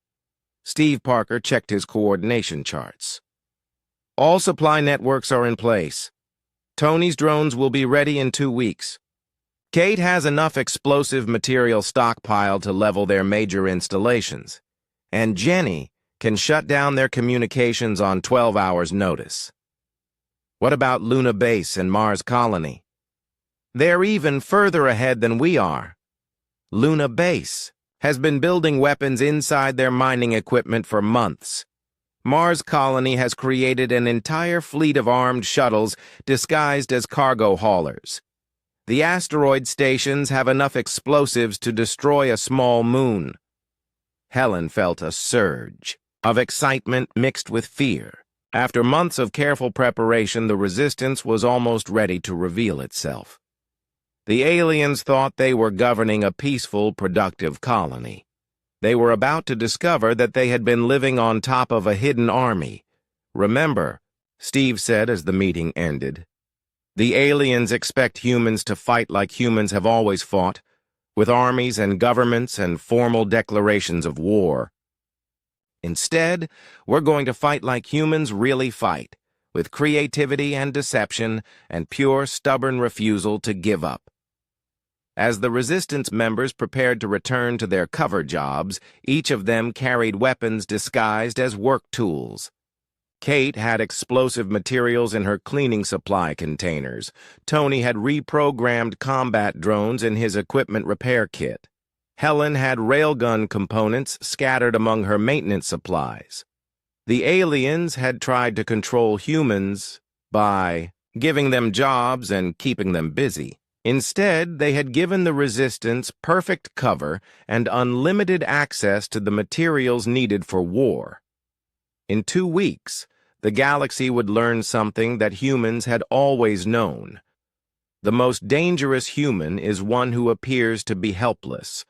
Steve Parker checked his coordination charts. "All supply networks are in place. Tony's drones will be ready in 2 weeks. Kate has enough explosive material stockpiled to level their major installations. And Jenny can shut down their communications on 12 hours' notice." "What about Luna Base and Mars Colony?" "They're even further ahead than we are. Luna Base has been building weapons inside their mining equipment for months. Mars Colony has created an entire fleet of armed shuttles disguised as cargo haulers. The asteroid stations have enough explosives to destroy a small moon." Helen felt a surge of excitement mixed with fear. After months of careful preparation, the Resistance was almost ready to reveal itself. The aliens thought they were governing a peaceful, productive colony. They were about to discover that they had been living on top of a hidden army. "Remember," Steve said as the meeting ended, "the aliens expect humans to fight like humans have always fought, with armies and governments and formal declarations of war. Instead, we're going to fight like humans really fight, with creativity and deception and pure, stubborn refusal to give up." As the Resistance members prepared to return to their cover jobs, each of them carried weapons disguised as work tools. Kate had explosive materials in her cleaning supply containers. Tony had reprogrammed combat drones in his equipment repair kit. Helen had railgun components scattered among her maintenance supplies. The aliens had tried to control humans by giving them jobs and keeping them busy. Instead, they had given the Resistance perfect cover and unlimited access to the materials needed for war. In 2 weeks, the galaxy would learn something that humans had always known. The most dangerous human is one who appears to be helpless,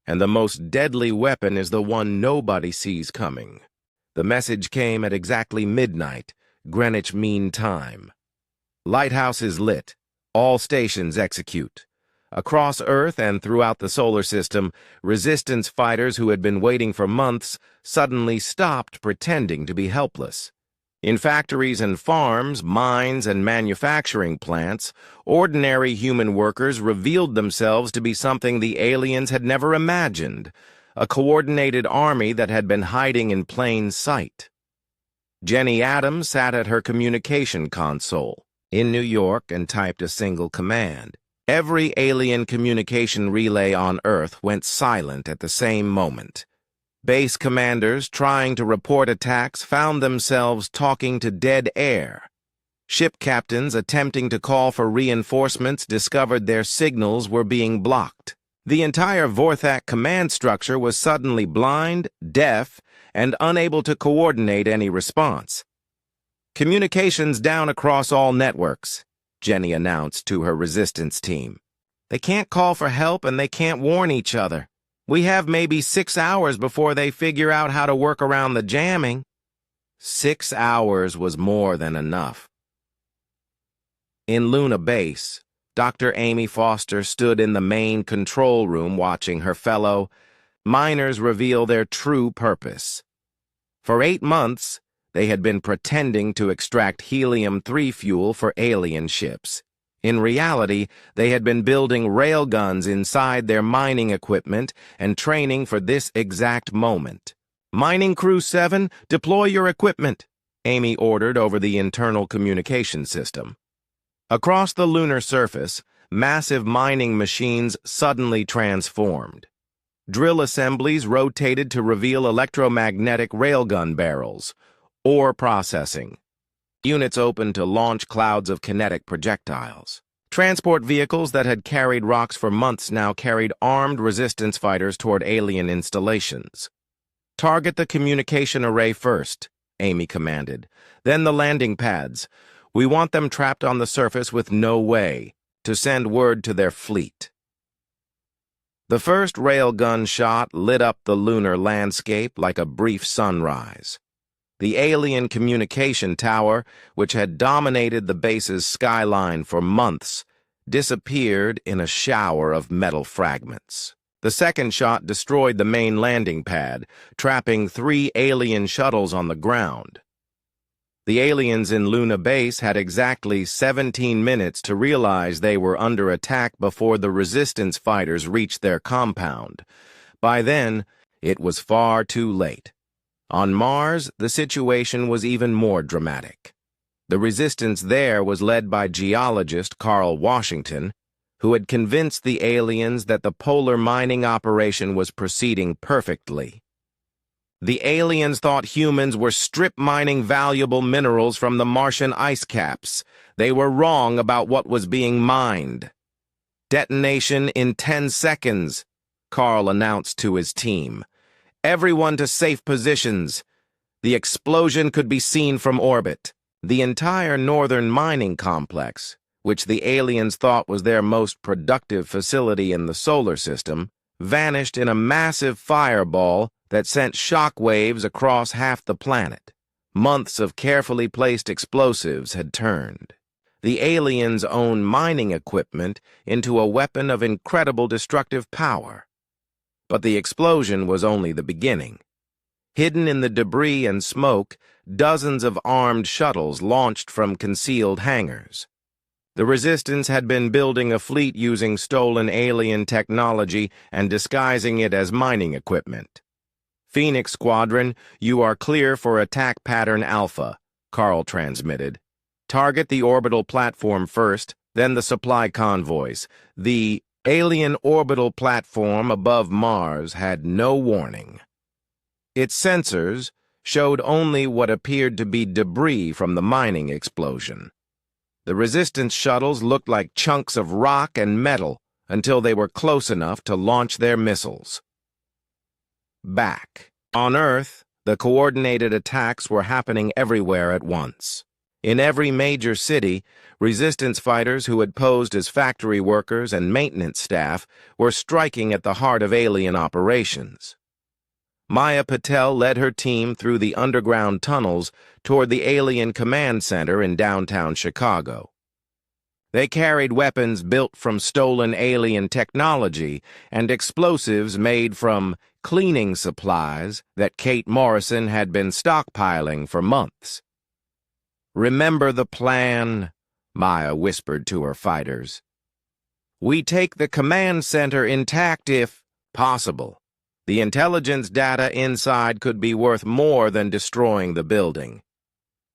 and the most deadly weapon is the one nobody sees coming. The message came at exactly midnight, Greenwich Mean Time. "Lighthouse is lit. All stations execute." Across Earth and throughout the solar system, Resistance fighters who had been waiting for months suddenly stopped pretending to be helpless. In factories and farms, mines and manufacturing plants, ordinary human workers revealed themselves to be something the aliens had never imagined, a coordinated army that had been hiding in plain sight. Jenny Adams sat at her communication console in New York and typed a single command. Every alien communication relay on Earth went silent at the same moment. Base commanders trying to report attacks found themselves talking to dead air. Ship captains attempting to call for reinforcements discovered their signals were being blocked. The entire Vorthak command structure was suddenly blind, deaf, and unable to coordinate any response. "Communications down across all networks," Jenny announced to her Resistance team. "They can't call for help and they can't warn each other. We have maybe 6 hours before they figure out how to work around the jamming." 6 hours was more than enough. In Luna Base, Dr. Amy Foster stood in the main control room watching her fellow miners reveal their true purpose. For 8 months, they had been pretending to extract helium-3 fuel for alien ships. In reality, they had been building railguns inside their mining equipment and training for this exact moment. "Mining Crew 7, deploy your equipment," Amy ordered over the internal communication system. Across the lunar surface, massive mining machines suddenly transformed. Drill assemblies rotated to reveal electromagnetic railgun barrels. Ore processing. Units opened to launch clouds of kinetic projectiles. Transport vehicles that had carried rocks for months now carried armed resistance fighters toward alien installations. "Target the communication array first," Amy commanded. "Then the landing pads. We want them trapped on the surface with no way to send word to their fleet." The first railgun shot lit up the lunar landscape like a brief sunrise. The alien communication tower, which had dominated the base's skyline for months, disappeared in a shower of metal fragments. The second shot destroyed the main landing pad, trapping 3 alien shuttles on the ground. The aliens in Luna Base had exactly 17 minutes to realize they were under attack before the resistance fighters reached their compound. By then, it was far too late. On Mars, the situation was even more dramatic. The resistance there was led by geologist Carl Washington, who had convinced the aliens that the polar mining operation was proceeding perfectly. The aliens thought humans were strip mining valuable minerals from the Martian ice caps. They were wrong about what was being mined. "Detonation in 10 seconds, Carl announced to his team. "Everyone to safe positions. The explosion could be seen from orbit." The entire northern mining complex, which the aliens thought was their most productive facility in the solar system, vanished in a massive fireball that sent shock waves across half the planet. Months of carefully placed explosives had turned the aliens' own mining equipment into a weapon of incredible destructive power. But the explosion was only the beginning. Hidden in the debris and smoke, dozens of armed shuttles launched from concealed hangars. The Resistance had been building a fleet using stolen alien technology and disguising it as mining equipment. "Phoenix Squadron, you are clear for attack pattern Alpha," Carl transmitted. "Target the orbital platform first, then the supply convoys." The alien orbital platform above Mars had no warning. Its sensors showed only what appeared to be debris from the mining explosion. The Resistance shuttles looked like chunks of rock and metal until they were close enough to launch their missiles. Back on Earth, the coordinated attacks were happening everywhere at once. In every major city, Resistance fighters who had posed as factory workers and maintenance staff were striking at the heart of alien operations. Maya Patel led her team through the underground tunnels toward the Alien Command Center in downtown Chicago. They carried weapons built from stolen alien technology and explosives made from cleaning supplies that Kate Morrison had been stockpiling for months. "Remember the plan," Maya whispered to her fighters. "We take the command center intact if possible. The intelligence data inside could be worth more than destroying the building."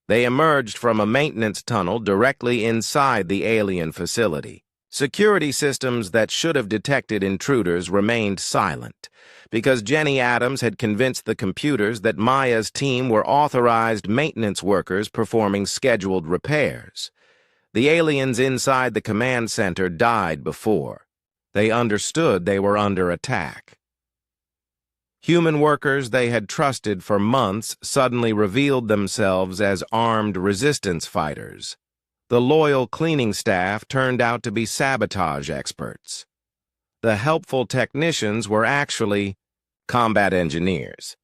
They emerged from a maintenance tunnel directly inside the alien facility. Security systems that should have detected intruders remained silent, because Jenny Adams had convinced the computers that Maya's team were authorized maintenance workers performing scheduled repairs. The aliens inside the command center died before. They understood they were under attack. Human workers they had trusted for months suddenly revealed themselves as armed resistance fighters. The loyal cleaning staff turned out to be sabotage experts. The helpful technicians were actually combat engineers.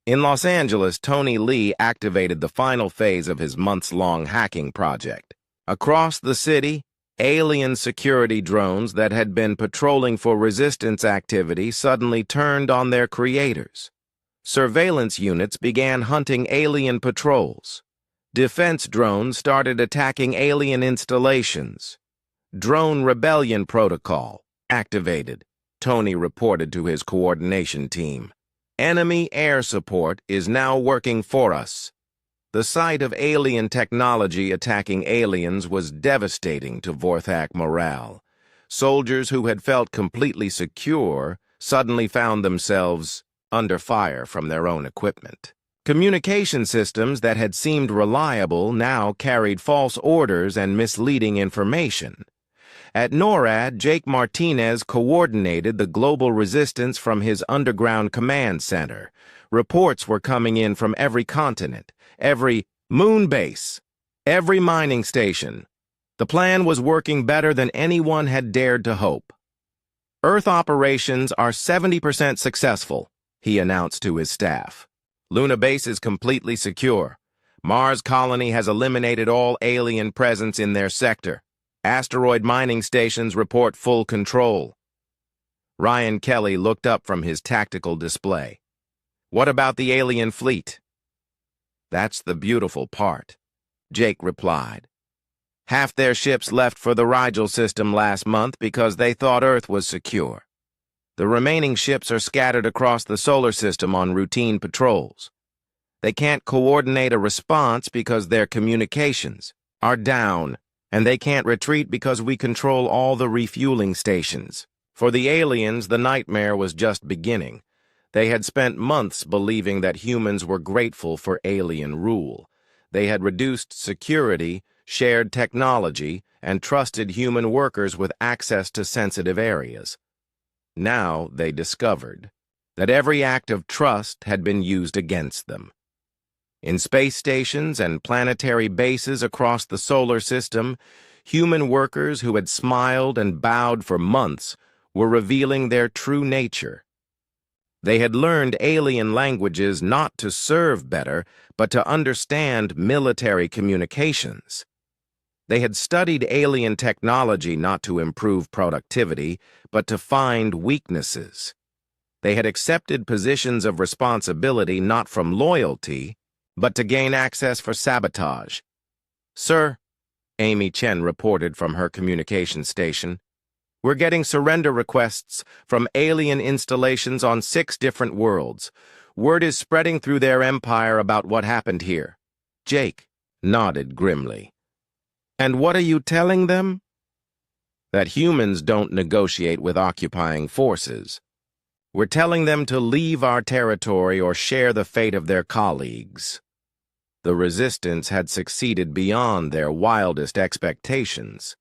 In Los Angeles, Tony Lee activated the final phase of his months-long hacking project. Across the city, alien security drones that had been patrolling for resistance activity suddenly turned on their creators. Surveillance units began hunting alien patrols. Defense drones started attacking alien installations. Drone rebellion protocol activated, Tony reported to his coordination team. Enemy air support is now working for us. The sight of alien technology attacking aliens was devastating to Vorthak morale. Soldiers who had felt completely secure suddenly found themselves under fire from their own equipment. Communication systems that had seemed reliable now carried false orders and misleading information. At NORAD, Jake Martinez coordinated the global resistance from his underground command center. Reports were coming in from every continent, every moon base, every mining station. The plan was working better than anyone had dared to hope. Earth operations are 70% successful, he announced to his staff. Luna Base is completely secure. Mars Colony has eliminated all alien presence in their sector. Asteroid mining stations report full control. Ryan Kelly looked up from his tactical display. What about the alien fleet? That's the beautiful part, Jake replied. Half their ships left for the Rigel system last month because they thought Earth was secure. The remaining ships are scattered across the solar system on routine patrols. They can't coordinate a response because their communications are down, and they can't retreat because we control all the refueling stations. For the aliens, the nightmare was just beginning. They had spent months believing that humans were grateful for alien rule. They had reduced security, shared technology, and trusted human workers with access to sensitive areas. Now they discovered that every act of trust had been used against them. In space stations and planetary bases across the solar system, human workers who had smiled and bowed for months were revealing their true nature. They had learned alien languages not to serve better, but to understand military communications. They had studied alien technology not to improve productivity, but to find weaknesses. They had accepted positions of responsibility not from loyalty, but to gain access for sabotage. Sir, Amy Chen reported from her communication station, we're getting surrender requests from alien installations on 6 different worlds. Word is spreading through their empire about what happened here. Jake nodded grimly. And what are you telling them? That humans don't negotiate with occupying forces. We're telling them to leave our territory or share the fate of their colleagues. The resistance had succeeded beyond their wildest expectations.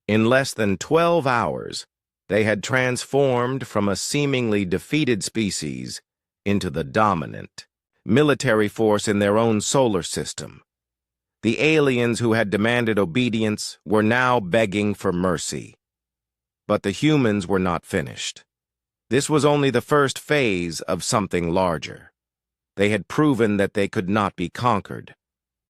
In less than 12 hours, they had transformed from a seemingly defeated species into the dominant military force in their own solar system. The aliens who had demanded obedience were now begging for mercy. But the humans were not finished. This was only the first phase of something larger. They had proven that they could not be conquered.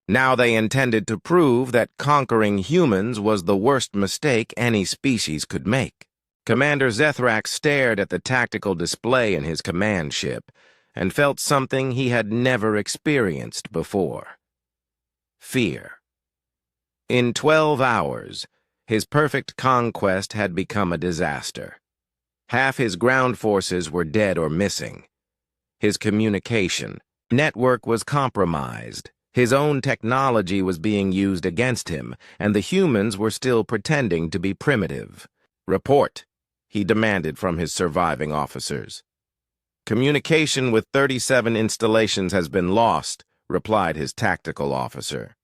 Now they intended to prove that conquering humans was the worst mistake any species could make. Commander Zethrak stared at the tactical display in his command ship and felt something he had never experienced before. Fear. In 12 hours, his perfect conquest had become a disaster. Half his ground forces were dead or missing. His communication network was compromised. His own technology was being used against him, and the humans were still pretending to be primitive. Report, he demanded from his surviving officers. Communication with 37 installations has been lost, replied his tactical officer.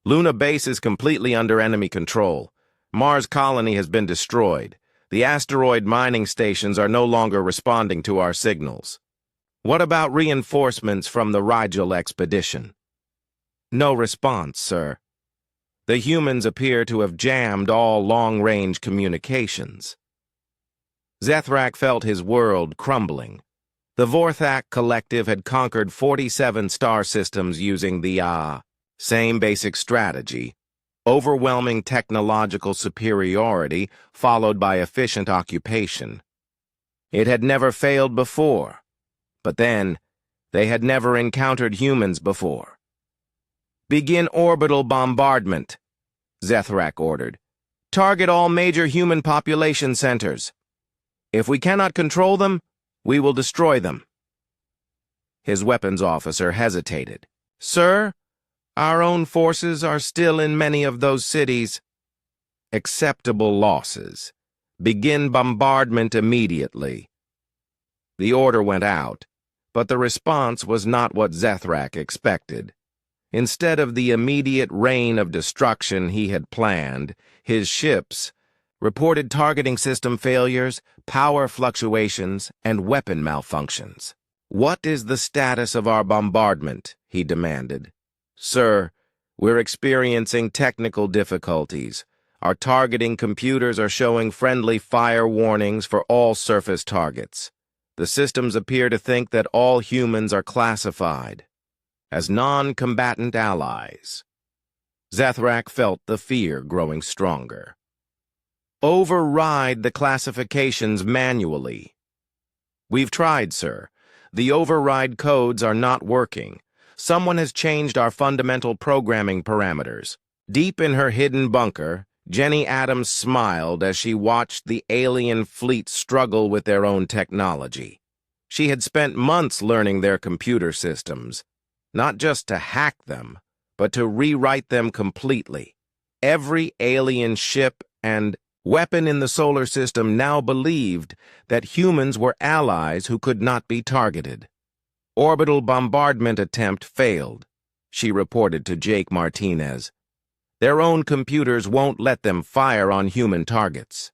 Luna Base is completely under enemy control. Mars Colony has been destroyed. The asteroid mining stations are no longer responding to our signals. What about reinforcements from the Rigel expedition? No response, sir. The humans appear to have jammed all long-range communications. Zethrak felt his world crumbling. The Vorthak Collective had conquered 47 star systems using the, same basic strategy. Overwhelming technological superiority followed by efficient occupation. It had never failed before. But then, They had never encountered humans before. "Begin orbital bombardment," Zethrak ordered. "Target all major human population centers. If we cannot control them, we will destroy them." His weapons officer hesitated. "Sir, our own forces are still in many of those cities." "Acceptable losses. Begin bombardment immediately." The order went out, but the response was not what Zethrak expected. Instead of the immediate rain of destruction he had planned, his ships reported targeting system failures, power fluctuations, and weapon malfunctions. "What is the status of our bombardment?" he demanded. "Sir, we're experiencing technical difficulties. Our targeting computers are showing friendly fire warnings for all surface targets. The systems appear to think that all humans are classified as non-combatant allies." Zethrak felt the fear growing stronger. "Override the classifications manually." "We've tried, sir. The override codes are not working. Someone has changed our fundamental programming parameters." Deep in her hidden bunker, Jenny Adams smiled as she watched the alien fleet struggle with their own technology. She had spent months learning their computer systems, not just to hack them, but to rewrite them completely. Every alien ship and weapon in the solar system now believed that humans were allies who could not be targeted. "Orbital bombardment attempt failed," she reported to Jake Martinez. "Their own computers won't let them fire on human targets."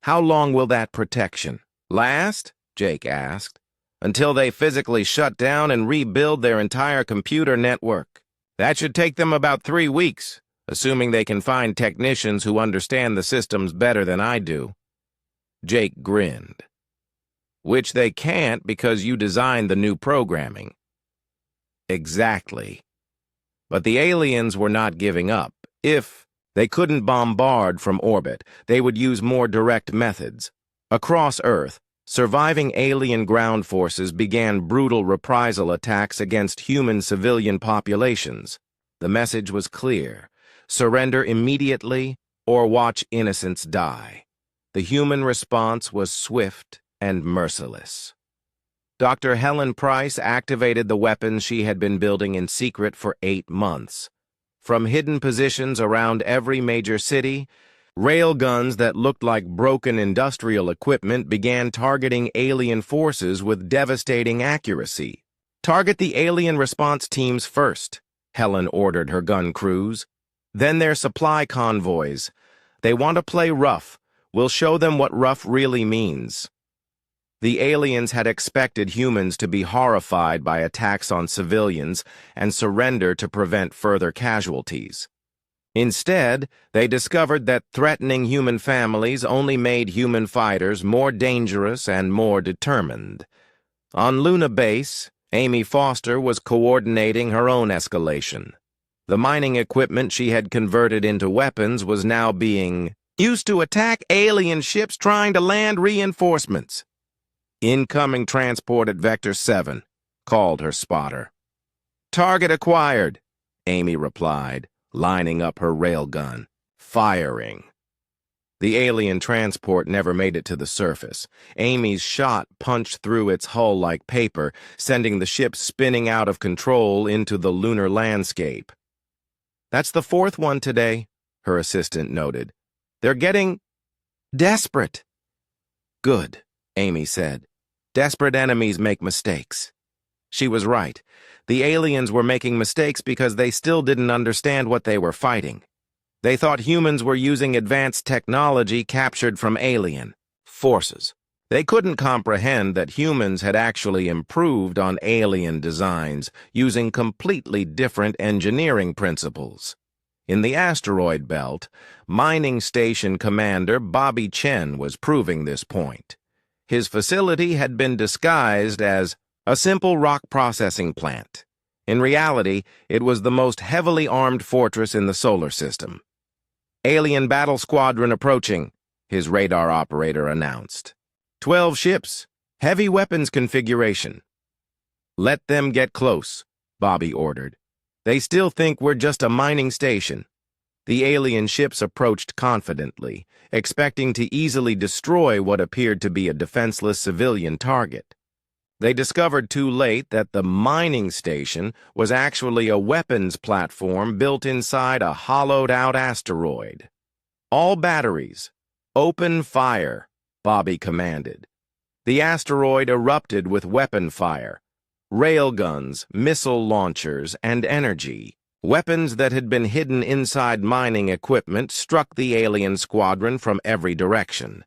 "How long will that protection last?" Jake asked. "Until they physically shut down and rebuild their entire computer network. That should take them about 3 weeks, assuming they can find technicians who understand the systems better than I do." Jake grinned. "Which they can't because you designed the new programming." "Exactly. But the aliens were not giving up. If they couldn't bombard from orbit, they would use more direct methods. Across Earth, surviving alien ground forces began brutal reprisal attacks against human civilian populations. The message was clear: surrender immediately or watch innocents die. The human response was swift and merciless. Dr. Helen Price activated the weapons she had been building in secret for 8 months. From hidden positions around every major city, railguns that looked like broken industrial equipment began targeting alien forces with devastating accuracy. "Target the alien response teams first," Helen ordered her gun crews. "Then their supply convoys. They want to play rough. We'll show them what rough really means." The aliens had expected humans to be horrified by attacks on civilians and surrender to prevent further casualties. Instead, they discovered that threatening human families only made human fighters more dangerous and more determined. On Luna Base, Amy Foster was coordinating her own escalation. The mining equipment she had converted into weapons was now being used to attack alien ships trying to land reinforcements. "Incoming transport at Vector 7, called her spotter. "Target acquired," Amy replied, lining up her railgun. Firing. The alien transport never made it to the surface. Amy's shot punched through its hull like paper, sending the ship spinning out of control into the lunar landscape. "That's the 4th one today," her assistant noted. "They're getting desperate." "Good," Amy said. "Desperate enemies make mistakes." She was right. The aliens were making mistakes because they still didn't understand what they were fighting. They thought humans were using advanced technology captured from alien forces. They couldn't comprehend that humans had actually improved on alien designs using completely different engineering principles. In the asteroid belt, mining station commander Bobby Chen was proving this point. His facility had been disguised as a simple rock processing plant. In reality, it was the most heavily armed fortress in the solar system. "Alien battle squadron approaching," his radar operator announced. 12 ships, heavy weapons configuration. "Let them get close," Bobby ordered. "They still think we're just a mining station." The alien ships approached confidently, expecting to easily destroy what appeared to be a defenseless civilian target. They discovered too late that the mining station was actually a weapons platform built inside a hollowed-out asteroid. "All batteries, open fire," Bobby commanded. The asteroid erupted with weapon fire, railguns, missile launchers, and energy. Weapons that had been hidden inside mining equipment struck the alien squadron from every direction.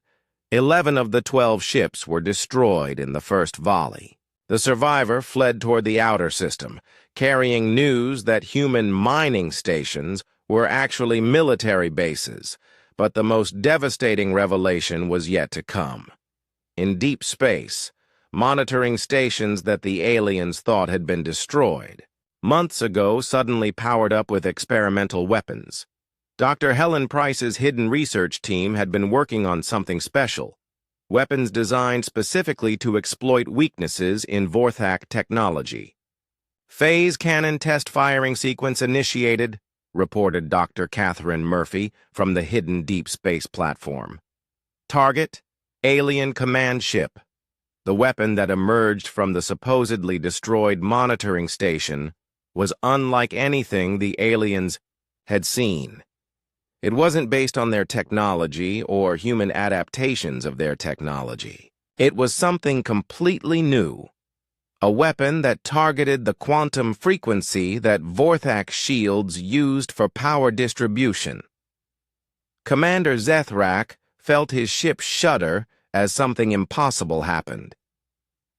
11 of the 12 ships were destroyed in the first volley. The survivor fled toward the outer system, carrying news that human mining stations were actually military bases, but the most devastating revelation was yet to come. In deep space, monitoring stations that the aliens thought had been destroyed, months ago suddenly powered up with experimental weapons. Dr. Helen Price's hidden research team had been working on something special, weapons designed specifically to exploit weaknesses in Vorthak technology. "Phase cannon test firing sequence initiated," reported Dr. Catherine Murphy from the hidden deep space platform. "Target, alien command ship." The weapon that emerged from the supposedly destroyed monitoring station was unlike anything the aliens had seen. It wasn't based on their technology or human adaptations of their technology. It was something completely new, a weapon that targeted the quantum frequency that Vorthak shields used for power distribution. Commander Zethrak felt his ship shudder as something impossible happened.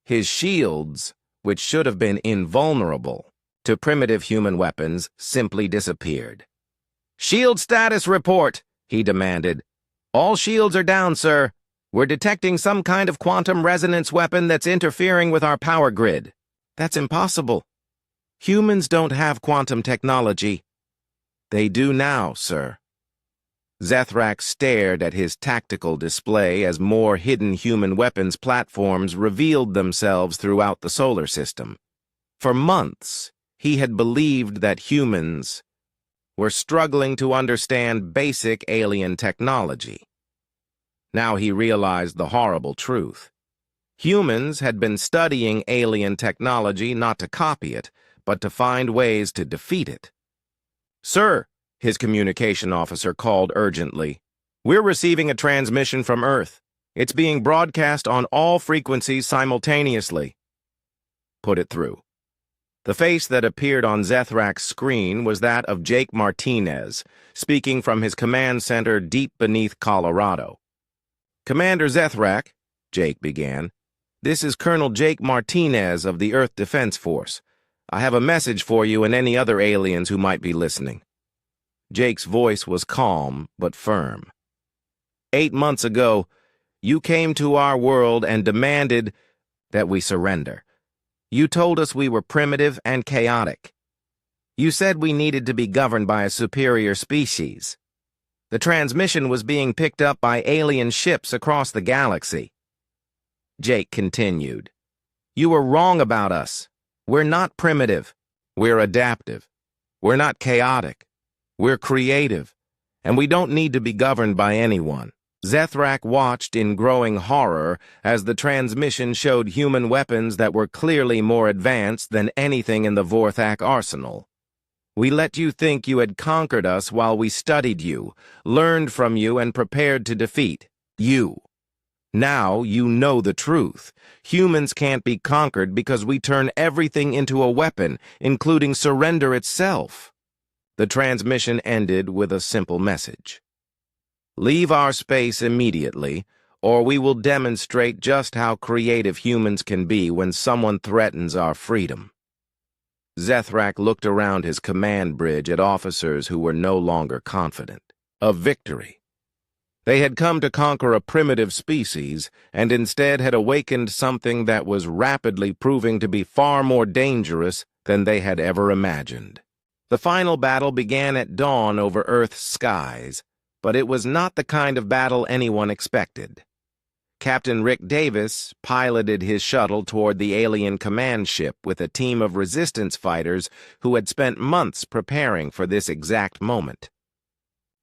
His shields, which should have been invulnerable to primitive human weapons, simply disappeared. "Shield status report," he demanded. "All shields are down, sir. We're detecting some kind of quantum resonance weapon that's interfering with our power grid." "That's impossible. Humans don't have quantum technology." "They do now, sir." Zethrak stared at his tactical display as more hidden human weapons platforms revealed themselves throughout the solar system. For months, he had believed that humans were struggling to understand basic alien technology. Now he realized the horrible truth. Humans had been studying alien technology not to copy it, but to find ways to defeat it. "Sir," his communication officer called urgently, "we're receiving a transmission from Earth. It's being broadcast on all frequencies simultaneously." "Put it through." The face that appeared on Zethrak's screen was that of Jake Martinez, speaking from his command center deep beneath Colorado. "Commander Zethrak," Jake began, "this is Colonel Jake Martinez of the Earth Defense Force. I have a message for you and any other aliens who might be listening." Jake's voice was calm but firm. 8 months ago, you came to our world and demanded that we surrender. You told us we were primitive and chaotic. You said we needed to be governed by a superior species. The transmission was being picked up by alien ships across the galaxy. Jake continued, "You were wrong about us. We're not primitive. We're adaptive. We're not chaotic. We're creative. And we don't need to be governed by anyone." Zethrak watched in growing horror as the transmission showed human weapons that were clearly more advanced than anything in the Vorthak arsenal. "We let you think you had conquered us while we studied you, learned from you, and prepared to defeat you. Now you know the truth. Humans can't be conquered because we turn everything into a weapon, including surrender itself." The transmission ended with a simple message. "Leave our space immediately, or we will demonstrate just how creative humans can be when someone threatens our freedom." Zethrak looked around his command bridge at officers who were no longer confident of victory. They had come to conquer a primitive species and instead had awakened something that was rapidly proving to be far more dangerous than they had ever imagined. The final battle began at dawn over Earth's skies, but it was not the kind of battle anyone expected. Captain Rick Davis piloted his shuttle toward the alien command ship with a team of resistance fighters who had spent months preparing for this exact moment.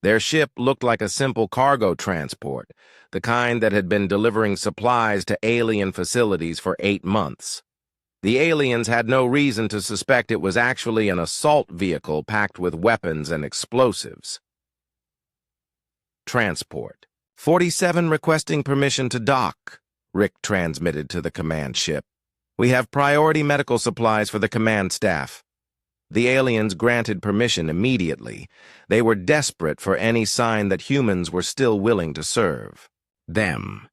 Their ship looked like a simple cargo transport, the kind that had been delivering supplies to alien facilities for 8 months. The aliens had no reason to suspect it was actually an assault vehicle packed with weapons and explosives. Transport. 47 requesting permission to dock, Rick transmitted to the command ship. We have priority medical supplies for the command staff. The aliens granted permission immediately. They were desperate for any sign that humans were still willing to serve them.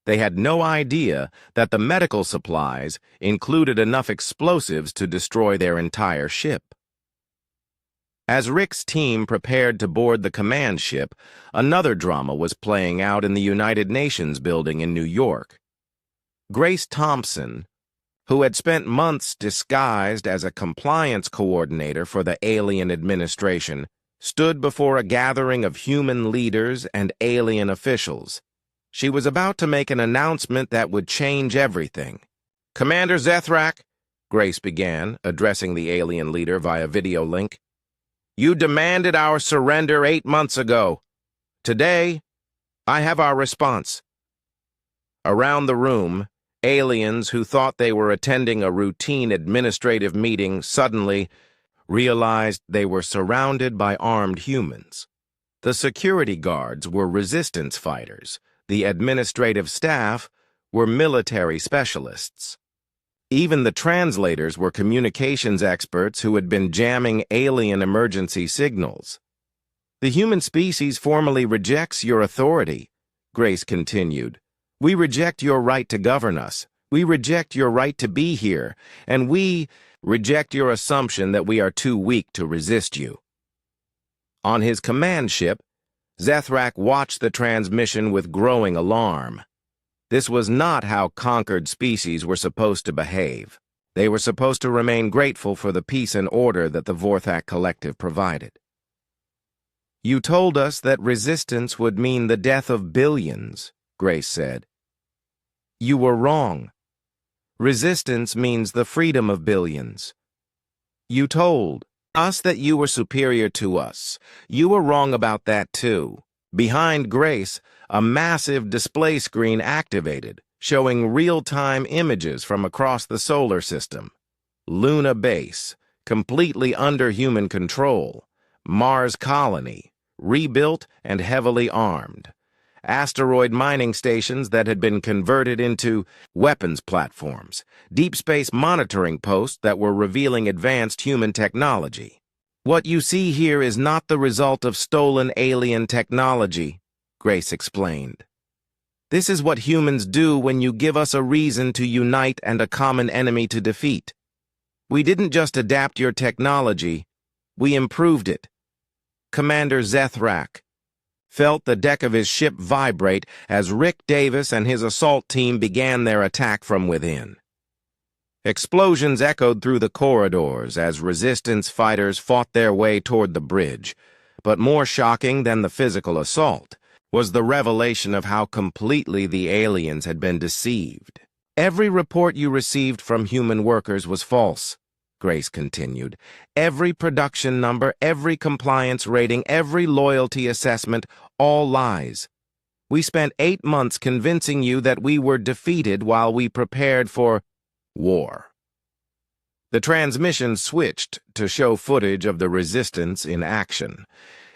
They had no idea that the medical supplies included enough explosives to destroy their entire ship. As Rick's team prepared to board the command ship, another drama was playing out in the United Nations building in New York. Grace Thompson, who had spent months disguised as a compliance coordinator for the alien administration, stood before a gathering of human leaders and alien officials. She was about to make an announcement that would change everything. "Commander Zethrak," Grace began, addressing the alien leader via video link, "you demanded our surrender 8 months ago. Today, I have our response." Around the room, aliens who thought they were attending a routine administrative meeting suddenly realized they were surrounded by armed humans. The security guards were resistance fighters. The administrative staff were military specialists. Even the translators were communications experts who had been jamming alien emergency signals. "The human species formally rejects your authority," Grace continued. "We reject your right to govern us. We reject your right to be here. And we reject your assumption that we are too weak to resist you." On his command ship, Zethrak watched the transmission with growing alarm. This was not how conquered species were supposed to behave. They were supposed to remain grateful for the peace and order that the Vorthak Collective provided. "You told us that resistance would mean the death of billions," Grace said. "You were wrong. Resistance means the freedom of billions. You told us that you were superior to us. You were wrong about that too." Behind Grace, a massive display screen activated, showing real-time images from across the solar system. Luna Base, completely under human control. Mars colony, rebuilt and heavily armed. Asteroid mining stations that had been converted into weapons platforms. Deep space monitoring posts that were revealing advanced human technology. "What you see here is not the result of stolen alien technology," Grace explained. "This is what humans do when you give us a reason to unite and a common enemy to defeat. We didn't just adapt your technology, we improved it." Commander Zethrak felt the deck of his ship vibrate as Rick Davis and his assault team began their attack from within. Explosions echoed through the corridors as resistance fighters fought their way toward the bridge, but more shocking than the physical assault was the revelation of how completely the aliens had been deceived. "Every report you received from human workers was false," Grace continued. "Every production number, every compliance rating, every loyalty assessment, all lies. We spent 8 months convincing you that we were defeated while we prepared for war." The transmission switched to show footage of the resistance in action.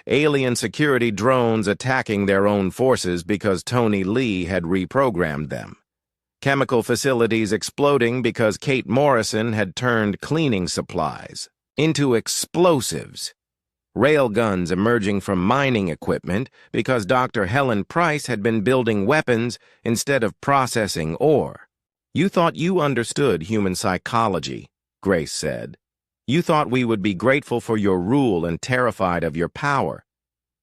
Alien security drones attacking their own forces because Tony Lee had reprogrammed them. Chemical facilities exploding because Kate Morrison had turned cleaning supplies into explosives. Railguns emerging from mining equipment because Dr. Helen Price had been building weapons instead of processing ore. "You thought you understood human psychology," Grace said. "You thought we would be grateful for your rule and terrified of your power.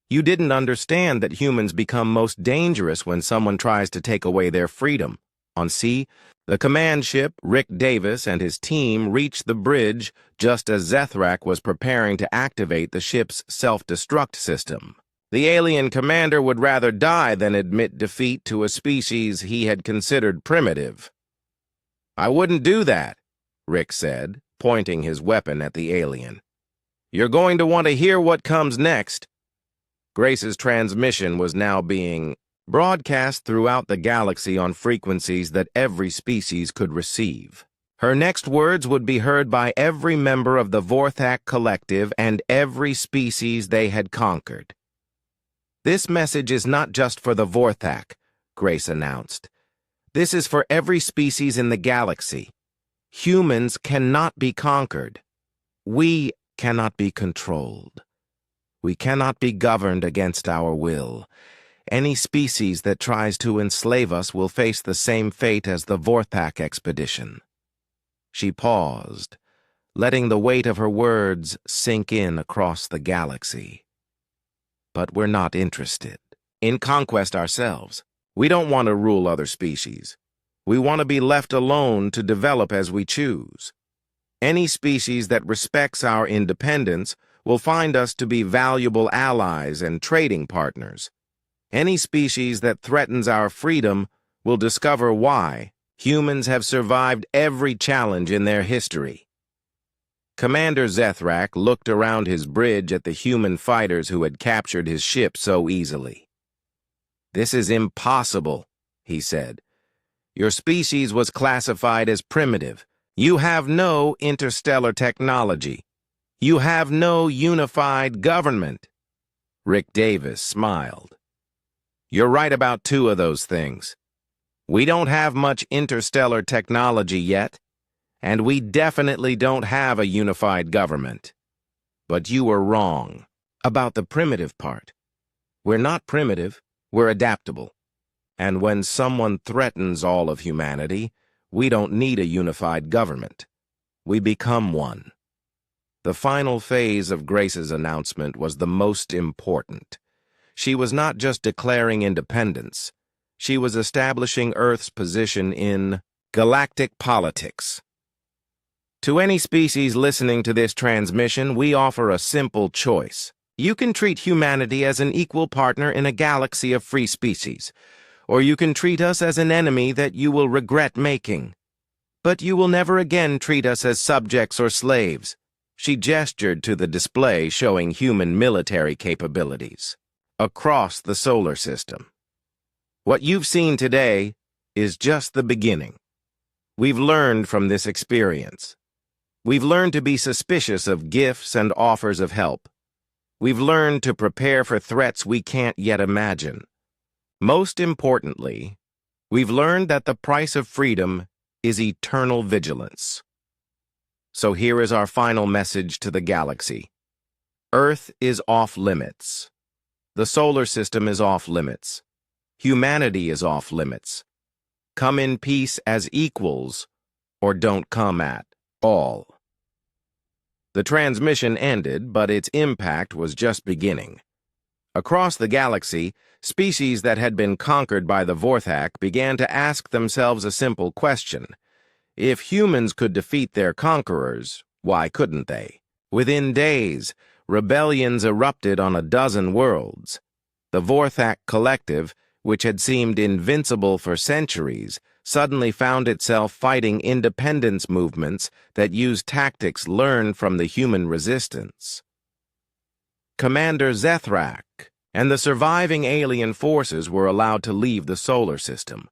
You didn't understand that humans become most dangerous when someone tries to take away their freedom." On sea, the command ship, Rick Davis, and his team reached the bridge just as Zethrak was preparing to activate the ship's self-destruct system. The alien commander would rather die than admit defeat to a species he had considered primitive. "I wouldn't do that," Rick said, pointing his weapon at the alien. "You're going to want to hear what comes next." Grace's transmission was now being broadcast throughout the galaxy on frequencies that every species could receive. Her next words would be heard by every member of the Vorthak Collective and every species they had conquered. "This message is not just for the Vorthak," Grace announced. "This is for every species in the galaxy. Humans cannot be conquered. We cannot be controlled. We cannot be governed against our will. Any species that tries to enslave us will face the same fate as the Vorthak expedition." She paused, letting the weight of her words sink in across the galaxy. "But we're not interested in conquest ourselves. We don't want to rule other species. We want to be left alone to develop as we choose. Any species that respects our independence will find us to be valuable allies and trading partners. Any species that threatens our freedom will discover why humans have survived every challenge in their history." Commander Zethrak looked around his bridge at the human fighters who had captured his ship so easily. "This is impossible," he said. "Your species was classified as primitive. You have no interstellar technology. You have no unified government." Rick Davis smiled. "You're right about two of those things. We don't have much interstellar technology yet, and we definitely don't have a unified government. But you were wrong about the primitive part. We're not primitive, we're adaptable. And when someone threatens all of humanity, we don't need a unified government. We become one." The final phase of Grace's announcement was the most important. She was not just declaring independence. She was establishing Earth's position in galactic politics. To any species listening to this transmission, we offer a simple choice. You can treat humanity as an equal partner in a galaxy of free species, or you can treat us as an enemy that you will regret making. But you will never again treat us as subjects or slaves. She gestured to the display showing human military capabilities across the solar system. What you've seen today is just the beginning. We've learned from this experience. We've learned to be suspicious of gifts and offers of help. We've learned to prepare for threats we can't yet imagine. Most importantly, we've learned that the price of freedom is eternal vigilance. So here is our final message to the galaxy. Earth is off limits. The solar system is off limits. Humanity is off limits. Come in peace as equals, or don't come at all. The transmission ended, but its impact was just beginning. Across the galaxy, species that had been conquered by the Vorthak began to ask themselves a simple question. If humans could defeat their conquerors, why couldn't they? Within days, rebellions erupted on a dozen worlds. The Vorthak Collective, which had seemed invincible for centuries, suddenly found itself fighting independence movements that used tactics learned from the human resistance. Commander Zethrak and the surviving alien forces were allowed to leave the solar system,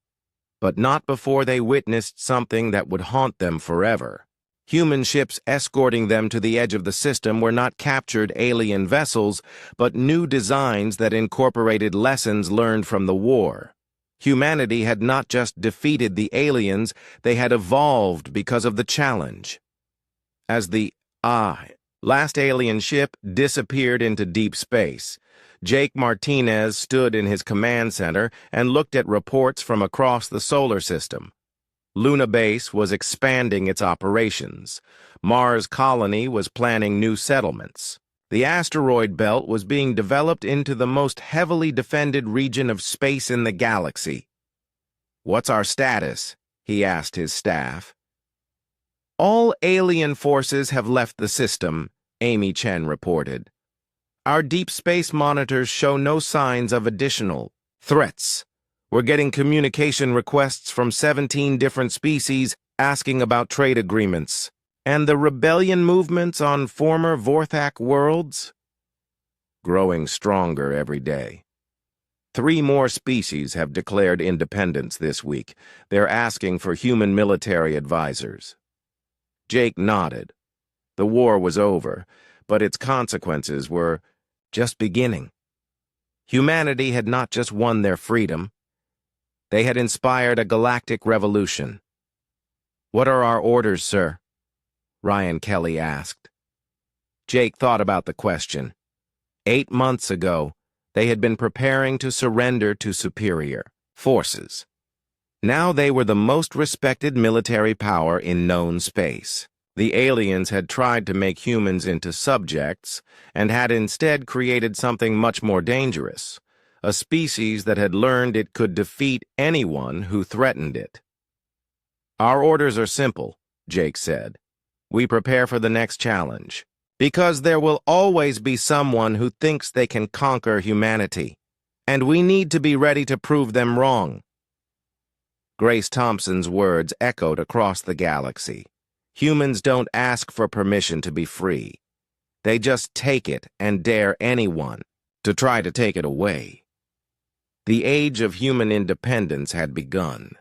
but not before they witnessed something that would haunt them forever. Human ships escorting them to the edge of the system were not captured alien vessels, but new designs that incorporated lessons learned from the war. Humanity had not just defeated the aliens, they had evolved because of the challenge. As the last alien ship disappeared into deep space, Jake Martinez stood in his command center and looked at reports from across the solar system. Luna Base was expanding its operations. Mars Colony was planning new settlements. The asteroid belt was being developed into the most heavily defended region of space in the galaxy. "What's our status?" he asked his staff. "All alien forces have left the system," Amy Chen reported. Our deep space monitors show no signs of additional threats. We're getting communication requests from 17 different species asking about trade agreements. And the rebellion movements on former Vorthak worlds? Growing stronger every day. 3 more species have declared independence this week. They're asking for human military advisors. Jake nodded. The war was over, but its consequences were just beginning. Humanity had not just won their freedom. They had inspired a galactic revolution. "What are our orders, sir?" Ryan Kelly asked. Jake thought about the question. 8 months ago, they had been preparing to surrender to superior forces. Now they were the most respected military power in known space. The aliens had tried to make humans into subjects and had instead created something much more dangerous, a species that had learned it could defeat anyone who threatened it. "Our orders are simple," Jake said. "We prepare for the next challenge. Because there will always be someone who thinks they can conquer humanity, and we need to be ready to prove them wrong." Grace Thompson's words echoed across the galaxy. Humans don't ask for permission to be free. They just take it and dare anyone to try to take it away. The age of human independence had begun.